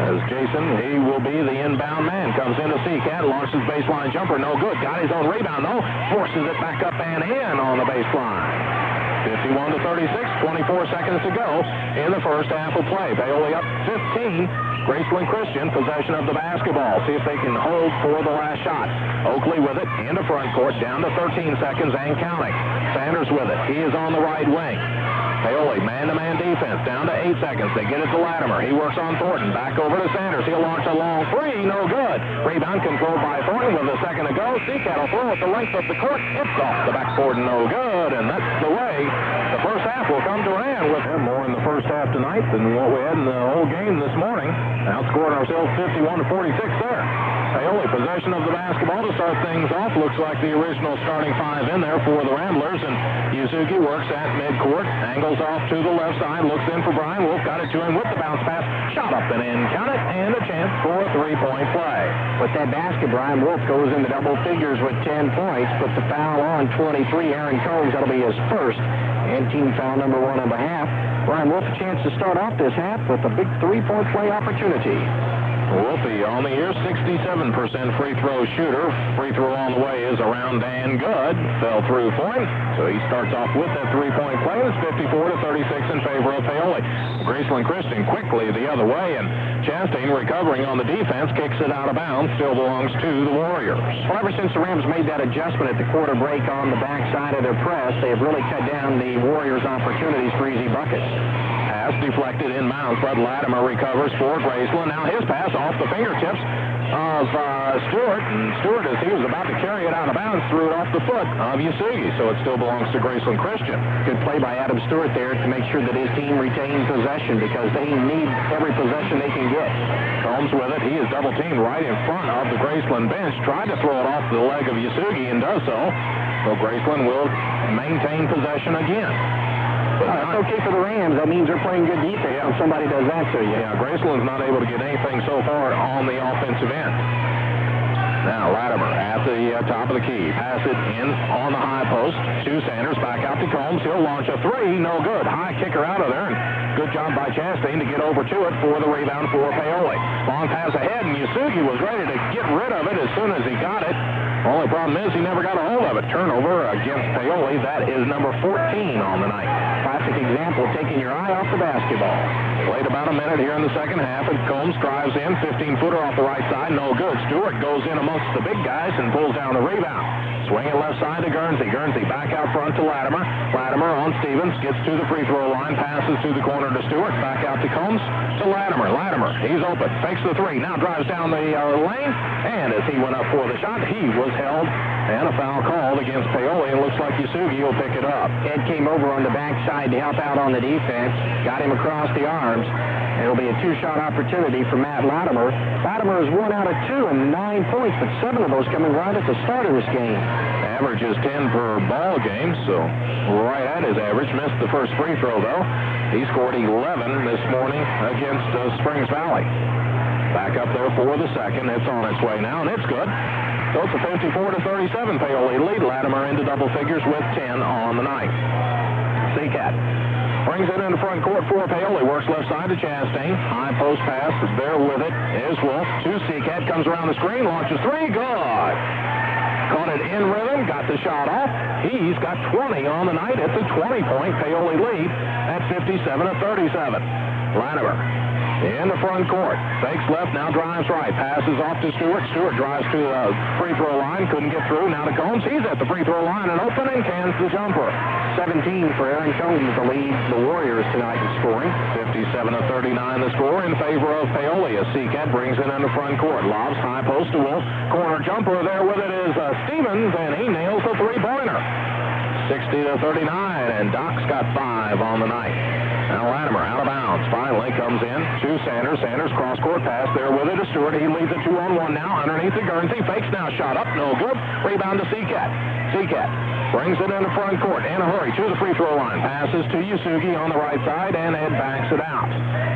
S1: As Jason, he will be the inbound man. Comes into Seacat, launches baseline jumper, no good. Got his own rebound, though. Forces it back up and in on the baseline. 51-36, 24 seconds to go in the first half of play. Paoli up 15. Graceland Christian, possession of the basketball. See if they can hold for the last shot. Oakley with it into front court, down to 13 seconds and counting. Sanders with it. He is on the right wing. Paoli, man-to-man defense, down to 8 seconds. They get it to Latimer. He works on Thornton. Back over to Sanders. He'll launch a long three. No good. Rebound controlled by Thornton with a second to go. Seacat will throw it the length of the court. It's off the backboard. No good. And that's the way the first half will come to an end with more in the first half tonight than what we had in the whole game this morning. Outscoring ourselves 51-46 there. Paoli, possession of the basketball to start things off. Looks like the original starting five in there for the Ramblers. And Yusuke works at midcourt. Angles off to the left side. Looks in for Brian Wolf. Got it to him with the bounce pass. Shot up and in. Count it. And a chance for a three-point play.
S2: With that basket, Brian Wolf goes into double figures with 10 points. Put the foul on 23. Aaron Combs, that'll be his first. And team foul number 1 on behalf. Brian Wolf a chance to start off this half with a big three-point play opportunity.
S1: Wolfie on the year, 67% free throw shooter. Free throw on the way is around and good. Fell through for him, so he starts off with that three-point play. It's 54-36 in favor of Paoli. Graceland Christian quickly the other way, and Chastain recovering on the defense, kicks it out of bounds. Still belongs to the Warriors.
S2: Well, ever since the Rams made that adjustment at the quarter break on the backside of their press, they have really cut down the Warriors' opportunities for easy buckets.
S1: Pass deflected inbounds, but Latimer recovers for Graceland. Now his pass off the fingertips of Stewart, and Stewart, as he was about to carry it out of bounds, threw it off the foot of Yusugi, so it still belongs to Graceland Christian.
S2: Good play by Adam Stewart there to make sure that his team retained possession, because they need every possession they can get.
S1: Combs with it. He is double-teamed right in front of the Graceland bench. Tried to throw it off the leg of Yusugi and does so. So Graceland will maintain possession again.
S2: That's okay for the Rams. That means they're playing good defense when somebody does that to you.
S1: Yeah, Graceland's not able to get anything so far on the offensive end. Now Latimer at the top of the key. Pass it in on the high post to Sanders. Back out to Combs. He'll launch a three. No good. High kicker out of there. And good job by Chastain to get over to it for the rebound for Paoli. Long pass ahead, and Yusugi was ready to get rid of it as soon as he got it. Only problem is he never got a hold of it. Turnover against Paoli. That is number 14 on the night.
S2: Classic example, taking your eye off the basketball.
S1: Played about a minute here in the second half, and Combs drives in. 15-footer off the right side. No good. Stewart goes in amongst the big guys and pulls down the rebound. Swing it left side to Guernsey. Guernsey back out front to Latimer. Latimer on Stevens. Gets to the free throw line. Passes to the corner to Stewart. Back out to Combs to Latimer. Latimer, he's open. Fakes the three. Now drives down the lane. And as he went up for the shot, he was held. And a foul called against Paoli. And looks like Yusugi will pick it up.
S2: Ed came over on the backside to help out on the defense. Got him across the arms. It'll be a two-shot opportunity for Matt Latimer. Latimer is 1 out of 2 and 9 points, but 7 of those coming right at the start of this game.
S1: Average is 10 per ball game, so right at his average. Missed the first free throw, though. He scored 11 this morning against Springs Valley. Back up there for the second. It's on its way now, and it's good. So it's a 54-37 Paoli lead. Latimer into double figures with 10 on the night. Seacat brings it into front court for Paoli. Works left side to Chastain. High post pass. There with it is Wolf to Seacat. Comes around the screen. Launches three. Good. Caught it in rhythm. Got the shot off. He's got 20 on the night. It's a 20-point Paoli lead at 57-37. Latimer in the front court. Fakes left, now drives right. Passes off to Stewart. Stewart drives to the free throw line. Couldn't get through. Now to Combs. He's at the free throw line and open and cans the jumper.
S2: 17 for Aaron Combs to lead the Warriors tonight in scoring.
S1: 57-39 the score in favor of Paoli. As Seacat brings it in the front court. Lobs high post to Wolf. Corner jumper there with it is Stevens, and he nails the three-pointer. 60-39, and Doc's got 5 on the night. Now Latimer out of bounds. Finally comes in to Sanders. Sanders cross-court pass there with it to Stewart. He leads a 2-on-1 now underneath the Guernsey. Fakes now. Shot up. No good. Rebound to Seacat. Seacat brings it in the front court in a hurry to the free throw line. Passes to Yusugi on the right side, and Ed backs it out.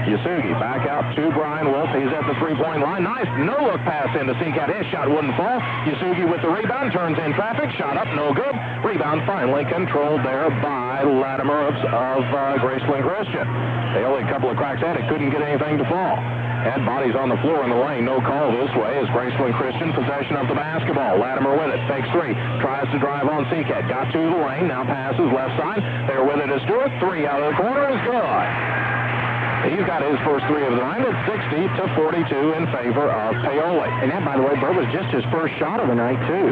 S1: Yusugi back out to Brian Wolf. He's at the three-point line. Nice no-look pass into Seacat. His shot wouldn't fall. Yusugi with the rebound. Turns in traffic. Shot up. No good. Rebound finally controlled there by Latimer of Graceland Christian. They only a couple of cracks at it. Couldn't get anything to fall. Had bodies on the floor in the lane. No call this way as Graceland Christian possession of the basketball. Latimer with it. Fakes three. Tries to drive on Seacat. Got to the lane. Now passes left side. There with it is Stewart. Three out of the corner is good. He's got his first three of the night at 60-42 in favor of Paoli.
S2: And that, by the way, Bert, was just his first shot of the night, too.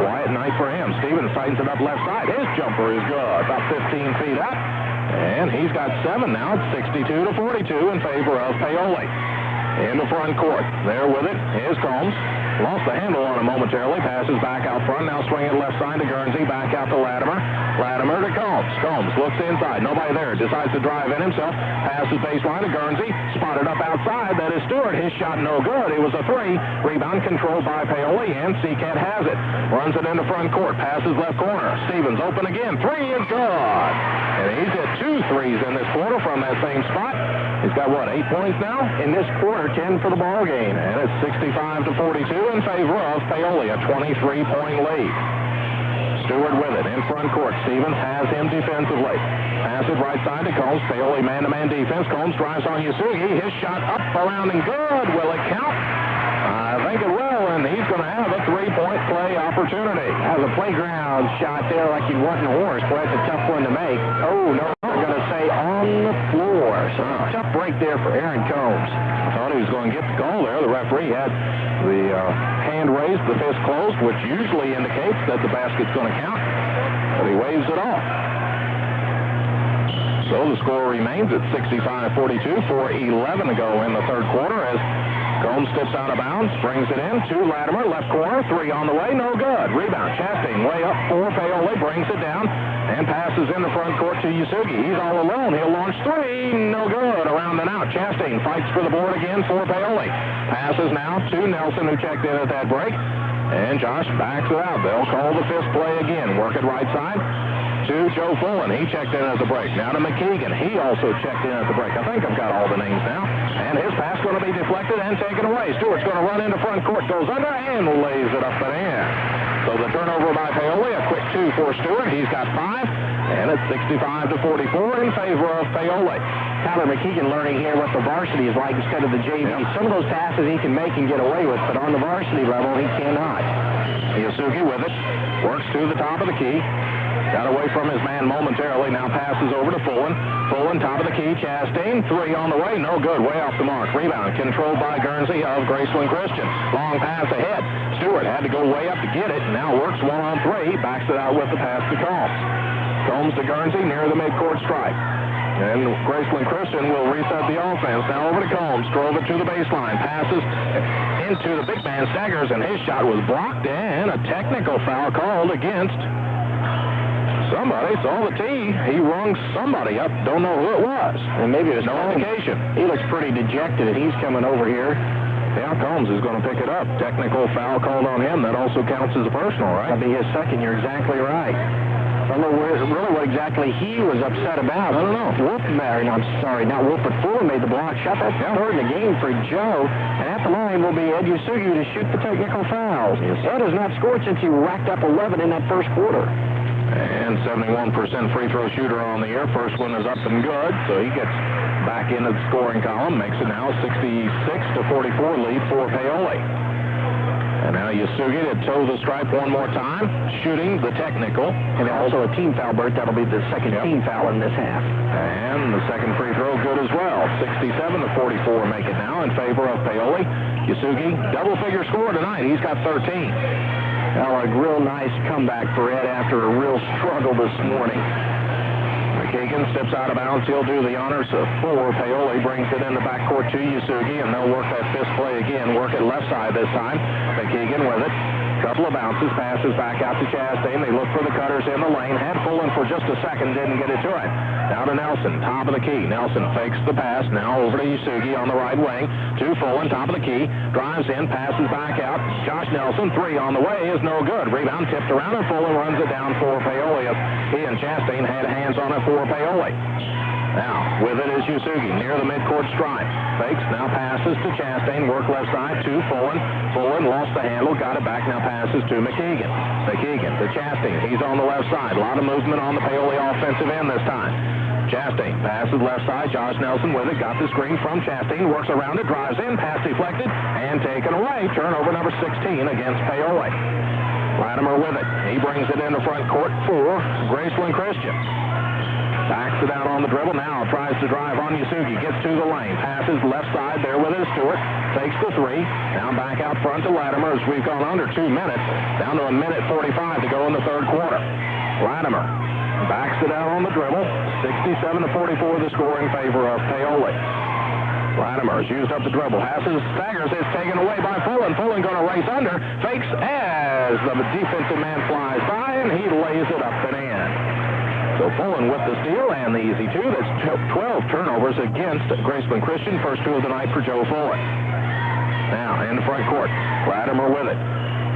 S1: Quiet night for him. Stevens tightens it up left side. His jumper is good. About 15 feet up. And he's got 7 now. It's 62-42 in favor of Paoli. In the front court. There with it is Combs. Lost the handle on him momentarily. Passes back out front. Now swinging left side to Guernsey. Back out to Latimer. Latimer to Combs. Combs looks inside. Nobody there. Decides to drive in himself. Passes baseline to Guernsey. Spotted up outside. That is Stewart. His shot no good. It was a 3. Rebound controlled by Paoli, and Seacat has it. Runs it into front court. Passes left corner. Stevens open again. 3 is good. And he's hit 2 threes in this quarter from that same spot. He's got, 8 points now?
S2: In this quarter, 10 for the ball game.
S1: And it's 65-42 in favor of Paoli, a 23-point lead. Stewart with it in front court. Stevens has him defensively. Pass it right side to Combs. Paoli man-to-man defense. Combs drives on Yasugi. His shot up, around, and good. Will it count? I think it will, and he's going to have a 3-point play opportunity.
S2: Has a playground shot there like you'd want in a horse. Boy, that's a tough one to make. Oh, no, they're going to say on the floor. So tough break there for Aaron Combs.
S1: I thought he was going to get the call there. The referee had the hand raised, the fist closed, which usually indicates that the basket's going to count, but he waves it off. So the score remains at 65-42, 4:11 to go in the third quarter as Combs steps out of bounds, brings it in to Latimer, left corner, 3 on the way, no good. Rebound, Chastain way up for Paoli, brings it down, and passes in the front court to Yasugi. He's all alone. He'll launch 3, no good. Around and out. Chastain fights for the board again for Paoli. Passes now to Nelson, who checked in at that break, and Josh backs it out. They'll call the fifth play again. Work it right side to Joe Fullen. He checked in at the break. Now to McKeegan. He also checked in at the break. I think I've got all the names now. And his pass going to be deflected and taken away. Stewart's going to run into front court. Goes under and lays it up and in. So the turnover by Paoli. A quick 2 for Stewart. He's got 5. And it's 65-44 in favor of Paoli.
S2: Tyler McKeegan learning here what the varsity is like instead of the JV.
S1: Yep.
S2: Some of those passes he can make and get away with, but on the varsity level, he cannot.
S1: Yasugi with it. Works to the top of the key. Got away from his man momentarily. Now passes over to Fullen. Fullen, top of the key. Chastain, 3 on the way. No good. Way off the mark. Rebound controlled by Guernsey of Graceland Christian. Long pass ahead. Stewart had to go way up to get it. Now works 1-on-3. Backs it out with the pass to Combs. Combs to Guernsey near the midcourt stripe. And Graceland Christian will reset the offense. Now over to Combs. Drove it to the baseline. Passes into the big man. Staggers, and his shot was blocked. And a technical foul called against somebody. Saw the tee. He rung somebody up. Don't know who it was.
S2: And maybe it was
S1: no indication.
S2: He looks pretty dejected, and he's coming over here.
S1: Yeah, Combs is going to pick it up. Technical foul called on him. That also counts as a personal, right?
S2: That'll be his second. You're exactly right. I don't know really what exactly he was upset about.
S1: I don't know.
S2: Not Wolf, but Fuller made the block shot. That's third in the game for Joe. And at the line will be Ed Yasugi to shoot the technical fouls.
S1: Yes.
S2: Ed has not scored since he racked up 11 in that first quarter.
S1: And 71% free throw shooter on the year. First one is up and good, so he gets back into the scoring column. Makes it now 66-44 lead for Paoli. And now Yasugi to toe the stripe one more time, shooting the technical.
S2: And also a team foul, Bert. That'll be the second team foul in this half.
S1: And the second free throw good as well. 67-44 make it now in favor of Paoli. Yasugi, double-figure score tonight. He's got 13.
S2: Well, a real nice comeback for Ed after a real struggle this morning.
S1: McKeegan steps out of bounds. He'll do the honors of 4. Paoli brings it in the backcourt to Yasugi, and they'll work that fist play again. Work it left side this time. McKeegan with it. Couple of bounces. Passes back out to Chastain. They look for the cutters in the lane. Had Fullen for just a second. Didn't get it to him. Now to Nelson. Top of the key. Nelson fakes the pass. Now over to Yasugi on the right wing. To Fullen. Top of the key. Drives in. Passes back out. Josh Nelson. 3 on the way is no good. Rebound tipped around, and Fullen runs it down for Paoli. He and Chastain had hands on it for Paoli. Now, with it is Yasugi near the midcourt stripe. Fakes, now passes to Chastain. Work left side to Fullen. Fullen lost the handle, got it back, now passes to McKeegan. McKeegan to Chastain. He's on the left side. A lot of movement on the Paoli offensive end this time. Chastain passes left side. Josh Nelson with it. Got the screen from Chastain. Works around it. Drives in. Pass deflected. And taken away. Turnover number 16 against Paoli. Latimer with it. He brings it into front court for Graceland Christian. Backs it out on the dribble. Now tries to drive on Yasugi. Gets to the lane. Passes left side there with it. Stewart takes the three. Now back out front to Latimer as we've gone under 2 minutes. Down to 1:45 to go in the third quarter. Latimer backs it out on the dribble. 67-44 the score in favor of Paoli. Latimer has used up the dribble. Passes, staggers. It's taken away by Fullen. Fullen going to race under. Fakes as the defensive man flies by, and he lays it up and in. So Fullen with the steal and the easy two. That's 12 turnovers against Graceland Christian. First two of the night for Joe Fullen. Now in the front court. Latimer with it.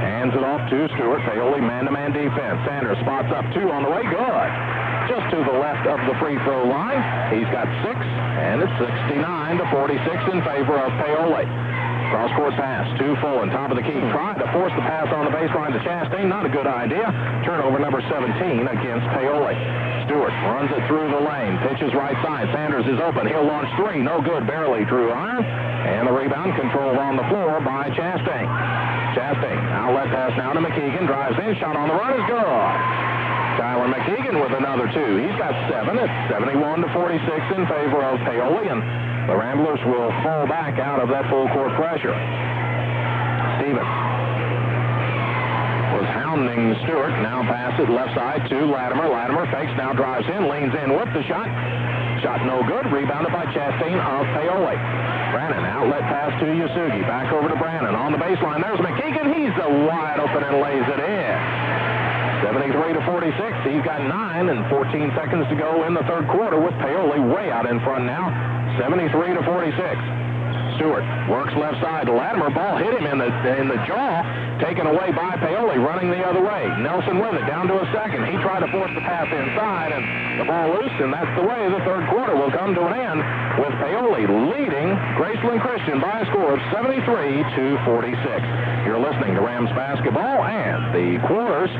S1: Hands it off to Stewart. Paoli man-to-man defense. Sanders spots up two on the way. Good. Just to the left of the free throw line. He's got 6, and it's 69-46 in favor of Paoli. Cross-court pass to Fullen, top of the key. Trying to force the pass on the baseline to Chastain. Not a good idea. Turnover number 17 against Paoli. Stewart runs it through the lane. Pitches right side. Sanders is open. He'll launch three. No good. Barely drew iron. And the rebound controlled on the floor by Chastain. Chastain, outlet pass now to McKeegan. Drives in. Shot on the run is good. Tyler McKeegan with another two. He's got 7. It's 71-46 in favor of Paoli, and the Ramblers will fall back out of that full court pressure. Stevens was hounding Stewart. Now pass it left side to Latimer. Latimer fakes, now drives in, leans in with the shot. Shot no good. Rebounded by Chastain of Paoli. Brannon, outlet pass to Yasugi. Back over to Brannon. On the baseline, there's McKeegan. He's wide open and lays it in. 73-46. He's got 9 and 14 seconds to go in the third quarter with Paoli way out in front now. 73-46. Stewart works left side to Latimer. Ball hit him in the jaw. Taken away by Paoli, running the other way. Nelson with it, down to a second. He tried to force the pass inside, and the ball loose, and that's the way the third quarter will come to an end with Paoli leading Graceland Christian by a score of 73-46. You're listening to Rams basketball, and the quarters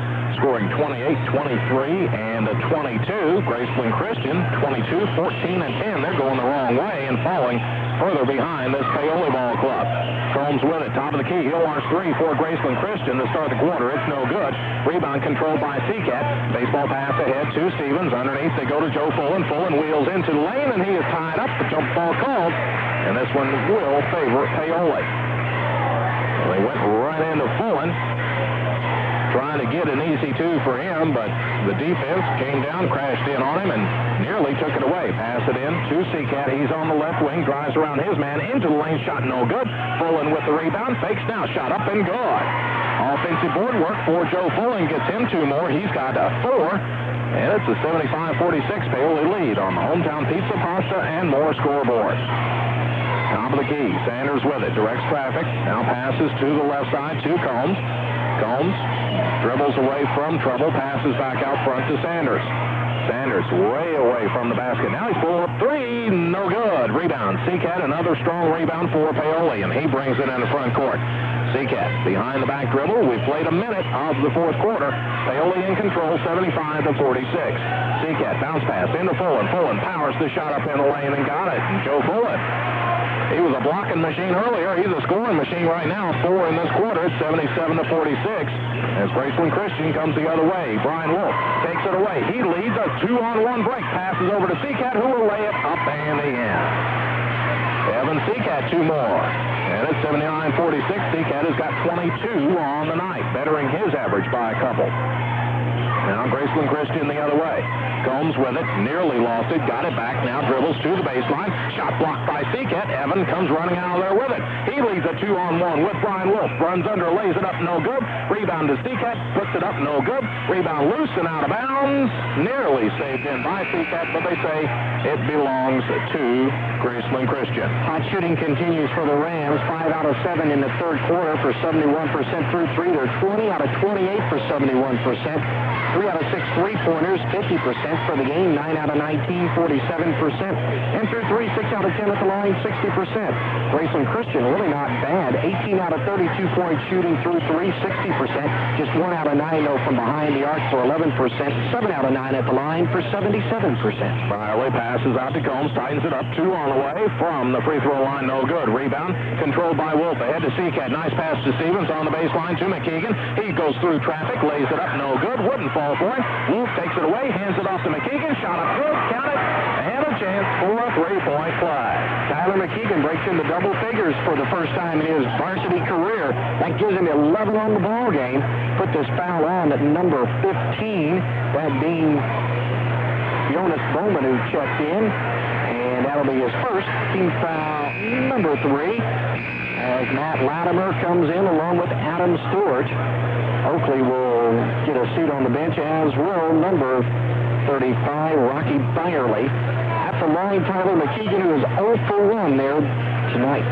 S1: scoring 28, 23, and 22. Graceland Christian 22, 14, and 10. They're going the wrong way and falling further behind this Paoli ball club. Combs with it, top of the key. He'll launch three for Graceland Christian to start the quarter. It's no good. Rebound controlled by Seacat. Baseball pass ahead to Stevens. Underneath, they go to Joe Fullen. Fullen wheels into the lane, and he is tied up. The jump ball called, and this one will favor Paoli. They went right into Fullen, trying to get an easy two for him, but the defense came down, crashed in on him, and nearly took it away. Pass it in to Seacat. He's on the left wing, drives around his man into the lane. Shot no good. Fullen with the rebound. Fakes now. Shot up and good. Offensive board work for Joe Fullen. Gets him 2 more. He's got 4. And it's a 75-46 Paoli lead on the Hometown Pizza, Pasta, and more scoreboard. Top of the key. Sanders with it. Directs traffic. Now passes to the left side to Combs. Combs dribbles away from trouble. Passes back out front to Sanders. Sanders way away from the basket. Now he's pulling up three. No good. Rebound. Seacat, another strong rebound for Paoli, and he brings it into front court. Seacat behind the back dribble. We've played a minute of the fourth quarter. Paoli in control, 75-46. Seacat bounce pass into Fullen. Fullen powers the shot up in the lane and got it. And Joe Fullen, he was a blocking machine earlier. He's a scoring machine right now. 4 in this quarter. It's 77-46. As Graceland Christian comes the other way. Brian Wolf takes it away. He leads a 2-on-1 break. Passes over to Seacat, who will lay it up and in. Evan Seacat 2 more. And it's 79-46. Seacat has got 22 on the night, bettering his average by a couple. Now Graceland Christian the other way. Combs with it, nearly lost it, got it back, now dribbles to the baseline. Shot blocked by Seacat. Evan comes running out of there with it. He leads a 2-on-1 with Brian Wolf. Runs under, lays it up, no good. Rebound to Seacat, puts it up, no good. Rebound loose and out of bounds. Nearly saved in by Seacat, but they say it belongs to Graceland Christian.
S2: Hot shooting continues for the Rams. 5 out of 7 in the third quarter for 71% through 3. They're 20 out of 28 for 71%. 3 out of 6 three-pointers, 50% for the game. 9 out of 19, 47%. And through 3, 6 out of 10 at the line, 60%. Graceland Christian, really not bad. 18 out of 32 points shooting through 3, 60%. Just 1 out of 9, though, from behind the arc for 11%. 7 out of 9 at the line for 77%.
S1: Paoli passes out to Combs, tightens it up, 2 on the way from the free throw line, no good. Rebound controlled by Wolf. Ahead to Seacat. Nice pass to Stevens on the baseline to McKeegan. He goes through traffic, lays it up, no good. Wouldn't fall for it. Wolf takes it away, hands it off to McKeegan. Shot up good, count it, and a chance for a three-point play.
S2: Tyler McKeegan breaks into double figures for the first time in his varsity career. That gives him 11 on the ball game. Put this foul on at number 15, that being Jonas Bowman, who checked in. And that'll be his first team foul number 3. As Matt Latimer comes in along with Adam Stewart. Oakley will get a seat on the bench, as will number 35, Rocky Byerly. At the line, Tyler McKeegan, who is 0 for 1 there tonight.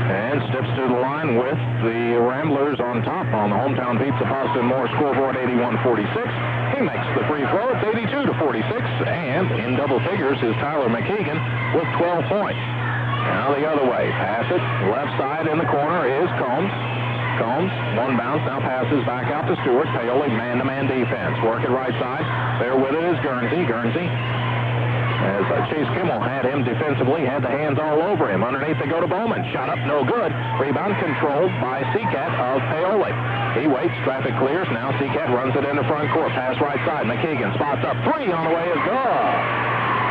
S1: And steps to the line with the Ramblers on top on the Hometown Pizza Pasta and More scoreboard, 81-46. He makes the free throw. It's 82-46. And in double figures is Tyler McKeegan with 12 points. Now the other way. Pass it. Left side in the corner is Combs. Combs, one bounce, now passes back out to Stewart. Paoli, man-to-man defense. Work it right side. There with it is Guernsey. Guernsey, as Chase Kimmel had him defensively, had the hands all over him. Underneath they go to Bowman. Shot up, no good. Rebound controlled by Seacat of Paoli. He waits, traffic clears. Now Seacat runs it into front court. Pass right side. McKeegan spots up. 3 on the way is good.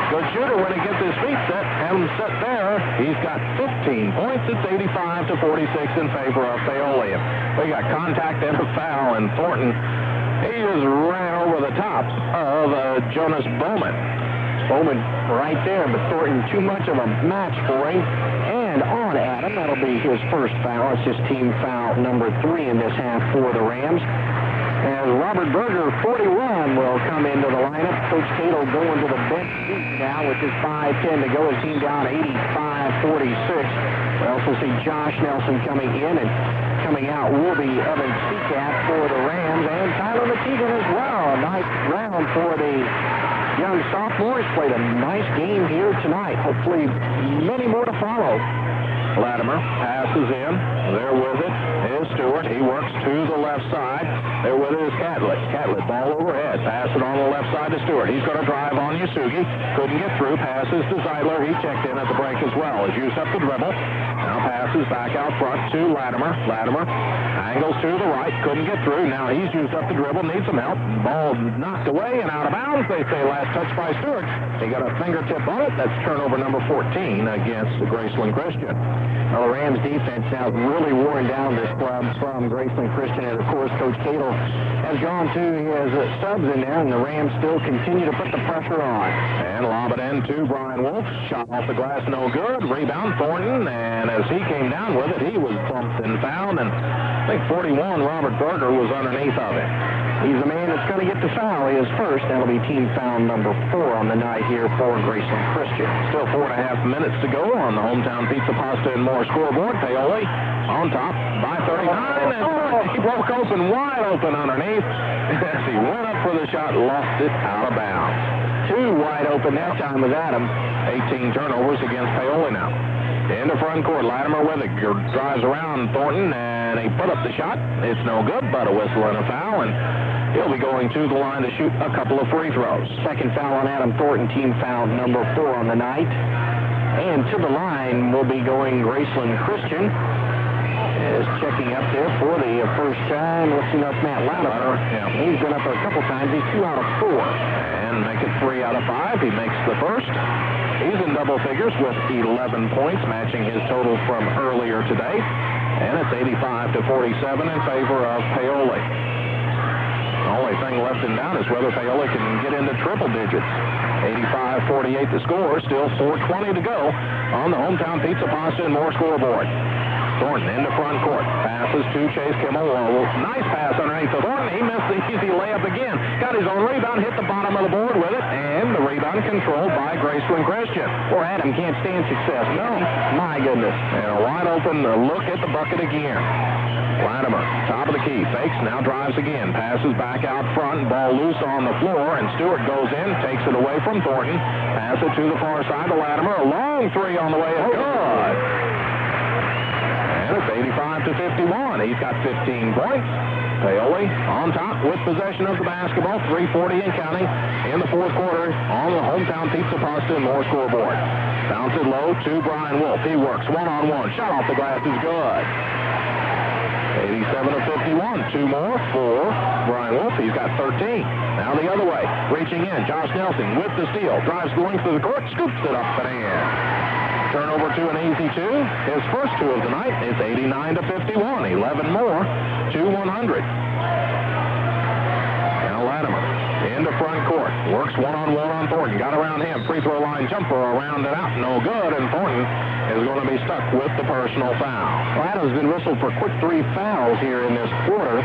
S1: Good shooter when he gets his feet set. Have him set there. He's got 15 points. It's 85-46 in favor of Paoli. We got contact and a foul, and Thornton, he just ran over the top of Jonas Bowman. Bowman right there, but Thornton too much of a match for him. And on Adam, that'll be his first foul. It's his team foul number 3 in this half for the Rams. As Robert Berger, 41, will come into the lineup. Coach Cato going to the bench seat now with his 5:10 to go. His team down 85-46. We also see Josh Nelson coming in, and coming out will be Evan Seacat for the Rams, and Tyler McKeegan as well. A nice round for the young sophomore. He's played a nice game here tonight. Hopefully many more to follow. Latimer passes in. There with it is Stewart. He works to the left side. There with it is Catlett. Catlett, ball overhead. Pass it on the left side to Stewart. He's going to drive on Yasugi. Couldn't get through. Passes to Zeidler. He checked in at the break as well. He's used up the dribble. Now passes back out front to Latimer. Latimer angles to the right. Couldn't get through. Now he's used up the dribble. Needs some help. Ball knocked away and out of bounds. They say last touch by Stewart. He got a fingertip on it. That's turnover number 14 against Graceland Christian.
S2: Well, the Rams defense now really worn down this club from Graceland Christian, and of course Coach Cato has gone to his subs in there, and the Rams still continue to put the pressure on.
S1: And lob it in to Brian Wolf. Shot off the glass, no good. Rebound Thornton, and as he came down with it, he was bumped and fouled, and I think 41, Robert Berger, was underneath of him.
S2: He's the man that's going to get the foul. He is first. That'll be team foul number 4 on the night here for Graceland Christian.
S1: Still 4.5 minutes to go on the Hometown Pizza Pasta and More scoreboard. Paoli on top by 39, and he broke open, wide open underneath. As he went up for the shot, lost it out of bounds.
S2: 2 wide open that time with Adam.
S1: 18 turnovers against Paoli now. Into front court, Latimer with it, drives around Thornton, and he put up the shot. It's no good, but a whistle and a foul, and he'll be going to the line to shoot a couple of free throws.
S2: Second foul on Adam Thornton, team foul number 4 on the night. And to the line will be going Graceland Christian. Is checking up there for the first time. Let's see, that's Matt Latimer.
S1: Yeah.
S2: He's been up a couple times. He's 2 out of 4.
S1: And make it 3 out of 5. He makes the first. He's in double figures with 11 points, matching his total from earlier today. And it's 85-47 in favor of Paoli. The only thing left in doubt is whether Paoli can get into triple digits. 85-48 the score. Still 4:20 to go on the Hometown Pizza Pasta and More scoreboard. Thornton into front court. Passes to Chase Kimmel. Nice pass underneath to Thornton. He missed the easy layup again. Got his own rebound, hit the bottom of the board with it, and the rebound controlled by Graceland Christian.
S2: Poor Adam can't stand success.
S1: No.
S2: My goodness.
S1: And a wide open look at the bucket again. Latimer, top of the key, fakes, now drives again, passes back out front, ball loose on the floor, and Stewart goes in, takes it away from Thornton, pass it to the far side to Latimer, a long three on the way, good. And it's 85-51. He's got 15 points. Paoli on top with possession of the basketball, 3:40 and counting in the fourth quarter on the hometown Pizza Pasta and More scoreboard. Bounce it low to Brian Wolf. He works one-on-one. Shot off the glass is good. 87-51. Two more for Brian Wolf. He's got 13. Now the other way. Reaching in. Josh Nelson with the steal. Drives the length of the court. Scoops it up and in. Turnover to an easy two. His first two of the night. It's 89-51. 11 more to 100. Now Latimer into front court. Works one-on-one on Thornton. Got around him. Free throw line jumper around and out. No good. And Thornton is going to be stuck with the personal foul.
S2: Well, Adams been whistled for quick 3 fouls here in this quarter.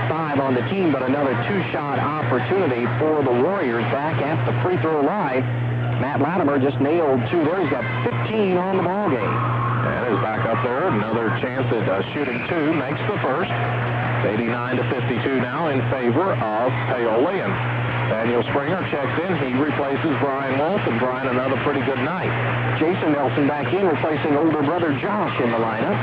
S2: 5 on the team, but another 2-shot opportunity for the Warriors back at the free throw line. Matt Latimer just nailed 2 there. He's got 15 on the ball game.
S1: And is back up there. Another chance at shooting 2. Makes the first. It's 89-52 now in favor of Paoli. And Daniel Springer checks in. He replaces Brian Wolf, and Brian another pretty good night.
S2: Jason Nelson back in, replacing older brother Josh in the lineup.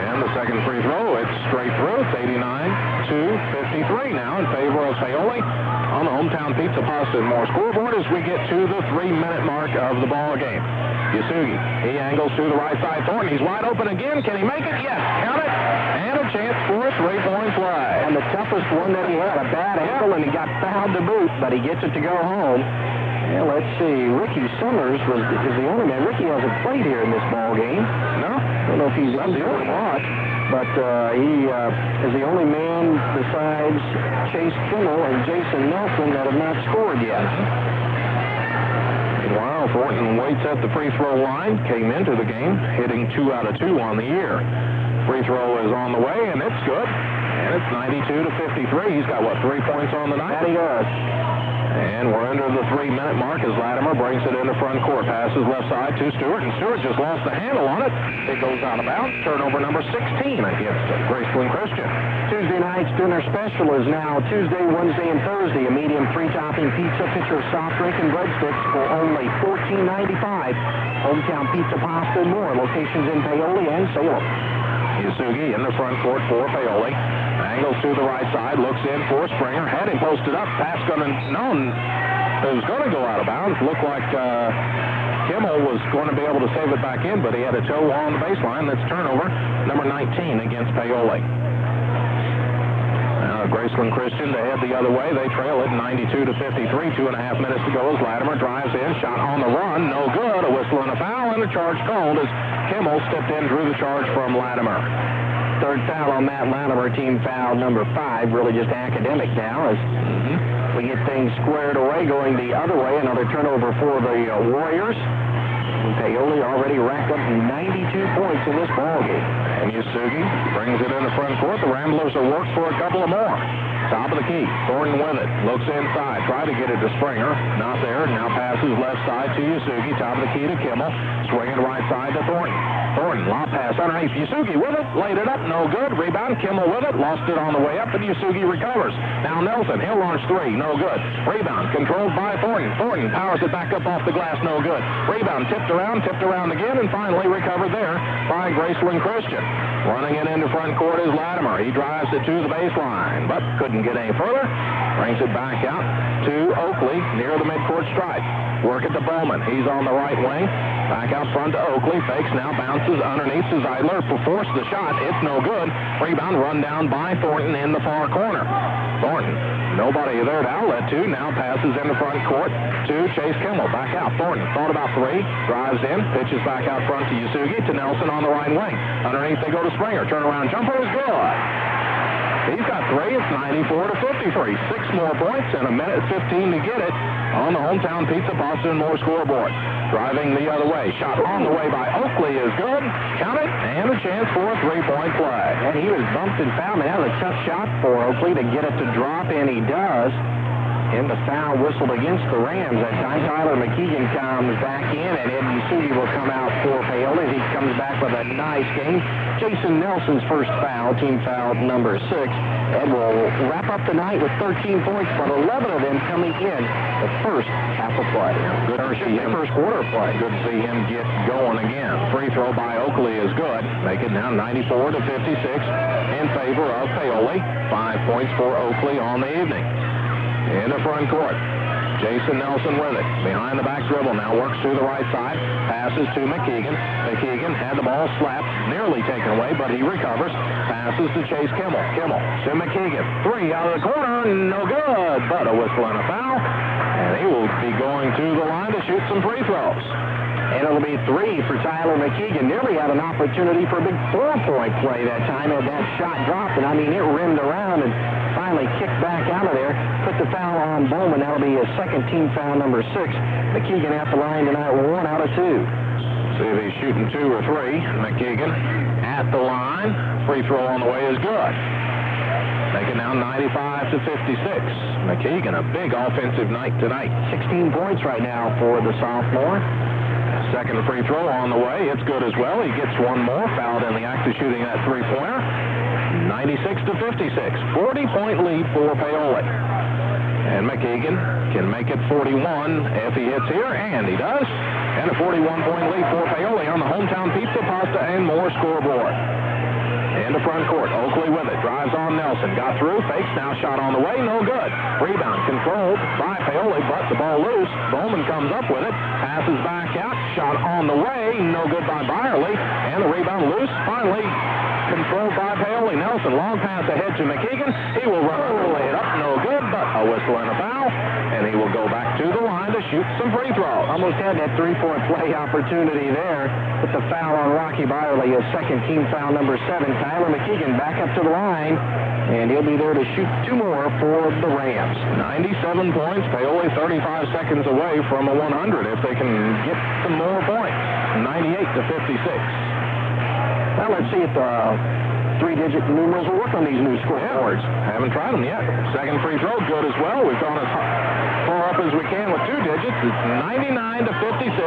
S1: And the second free throw, it's straight through. It's 89-53 now in favor of Paoli on the hometown Pizza Pasta and More scoreboard as we get to the 3-minute mark of the ball game. Yasugi, he angles to the right side. Thornton, he's wide open again. Can he make it? Yes. Count it. And a chance for a 3-point play.
S2: And the toughest one that he had, a bad ankle, and he got fouled to boot, but he gets it to go home. And let's see, Ricky Summers is the only man. Ricky hasn't played here in this ball game.
S1: No?
S2: I don't know if he's injured or not, but he is the only man besides Chase Kimmel and Jason Nelson that have not scored yet.
S1: Meanwhile, Thornton waits at the free throw line, came into the game, hitting 2 out of 2 on the year. Free throw is on the way, and it's good. And it's 92-53. He's got, 3 points on the night?
S2: That he does.
S1: And we're under the 3-minute mark as Latimer brings it into front court. Passes left side to Stewart, and Stewart just lost the handle on it. It goes out of bounds. Turnover number 16 against Graceland Christian.
S2: Tuesday night's dinner special is now Tuesday, Wednesday, and Thursday. A medium 3-topping pizza, pitcher of soft drink, and breadsticks for only $14.95. Hometown Pizza Pasta and More. Locations in Paoli and Salem.
S1: Yasugi in the front court for Paoli. Angles to the right side, looks in for Springer. Had him posted up. Pass it was going to go out of bounds. Looked like Kimmel was going to be able to save it back in, but he had a toe on the baseline. That's turnover number 19 against Paoli. Now Graceland Christian to head the other way. They trail it 92-53. 2.5 minutes to go as Latimer drives in. Shot on the run. No good. A whistle and a foul, and a charge called as Kimmel stepped in, drew the charge from Latimer.
S2: Third foul on Matt Latimer, team foul number 5. Really just academic now as we get things squared away, going the other way. Another turnover for the Warriors. And Paoli already racked up 92 points in this ballgame.
S1: And Yasugi brings it in the front court. The Ramblers will work for a couple of more. Top of the key. Thornton with it. Looks inside. Try to get it to Springer. Not there. Now passes left side to Yasugi. Top of the key to Kimmel. Swinging right side to Thornton. Thornton, lob pass underneath. Yasugi with it. Laid it up. No good. Rebound. Kimmel with it. Lost it on the way up, and Yasugi recovers. Now Nelson. He'll launch 3. No good. Rebound. Controlled by Thornton. Thornton powers it back up off the glass. No good. Rebound. Tipped around again, and finally recovered there by Graceland Christian. Running it into front court is Latimer. He drives it to the baseline, but couldn't get any further. Brings it back out to Oakley near the midcourt stripe. Work it to Bowman. He's on the right wing. Back out front to Oakley. Fakes now, bounces underneath to Zeidler. Force the shot. It's no good. Rebound run down by Thornton in the far corner. Thornton, nobody there to outlet to. Now passes into front court to Chase Kimmel. Back out. Thornton thought about 3. Drives in. Pitches back out front to Yasugi. To Nelson on the right wing. Underneath they go to Springer. Turnaround jumper is good. He's got 3. It's 94-53. 6 more points and 1:15 to get it on the hometown Pizza Pasta and More scoreboard. Driving the other way. Shot on the way by Oakley is good. Count it. And a chance for a 3-point play.
S2: And he was bumped and fouled. That was a tough shot for Oakley to get it to drop, and he does. And the foul whistled against the Rams. That time Tyler McKeegan comes back in, and Ed Usugi will come out for Paoli. He comes back with a nice game. Jason Nelson's first foul, team foul number 6. Ed will wrap up the night with 13 points, but 11 of them coming in the first half of play.
S1: Good to see him.
S2: First quarter of play.
S1: Good to see him get going again. Free throw by Oakley is good. Make it now 94 to 56 in favor of Paoli. 5 points for Oakley on the evening. In the front court, Jason Nelson with it. Behind the back dribble now works to the right side. Passes to McKeegan. McKeegan had the ball slapped, nearly taken away, but he recovers. Passes to Chase Kimmel. Kimmel to McKeegan. 3 out of the corner, no good, but a whistle and a foul. And he will be going to the line to shoot some free throws.
S2: And it'll be 3 for Tyler McKeegan. Nearly had an opportunity for a big 4-point play that time. Had that shot dropped, and I mean, it rimmed around and finally kicked back out of there. Put the foul on Bowman. That'll be his second team foul number 6. McKeegan at the line tonight, 1 out of 2.
S1: See if he's shooting 2 or 3. McKeegan at the line. Free throw on the way is good. Make it now 95 to 56. McKeegan, a big offensive night tonight. 16 points right now for the sophomore. Second free throw on the way. It's good as well. He gets one more. Fouled in the act of shooting that three-pointer. 96 to 56. 40-point lead for Paoli. And McKeegan can make it 41 if he hits here, and he does. And a 41-point lead for Paoli on the hometown pizza, pasta, and more scoreboard. In the front court, Oakley with it. Drives on Nelson. Got through. Fakes now. Shot on the way. No good. Rebound controlled by Paoli, but the ball loose. Bowman comes up with it. Passes back out. Shot on the way. No good by Byerly. And the rebound loose. Finally controlled by Paoli. Nelson. Long pass ahead to McKeegan. He will run over, lay it up. No good, but a whistle and a foul. And he will go back to the line to shoot some free throws.
S2: Almost had that 3-point play opportunity there. With the foul on Rocky Byerly, his second team foul number 7. Tyler McKeegan back up to the line, and he'll be there to shoot 2 more for the Rams.
S1: 97 points. Paoli 35 seconds away from a 100 if they can get some more points. 98 to 56.
S2: Well, let's see if the 3-digit numerals will work on these new scoreboards.
S1: Haven't tried them yet. Second free throw, good as well. We've gone as far up as we can with 2 digits. It's 99 to 56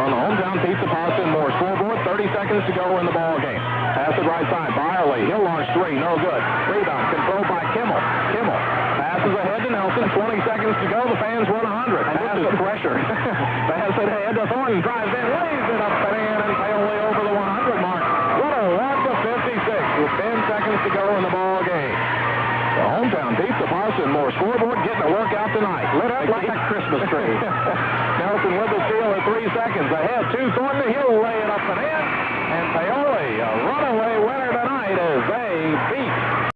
S1: on the hometown pizza, pasta, and more scoreboard. 30 seconds to go in the ball game. Pass it right side. Byerly. He'll launch 3. No good. Rebound controlled by Kimmel. Kimmel passes ahead to Nelson. 20 seconds to go. The fans want 100.
S2: And this is the pressure.
S1: Pass it ahead to Thornton. Drives in. Lays it up and in. And Paoli over the 100 mark. What a run to 56 with 10 seconds to go in the ball game. The hometown pizza, pasta, and more scoreboard getting a workout tonight.
S2: Lit up like a Christmas tree.
S1: Nelson with the steal at 3 seconds. Ahead to Thornton. He'll lay it up and in. And Paoli, a runaway winner tonight as they beat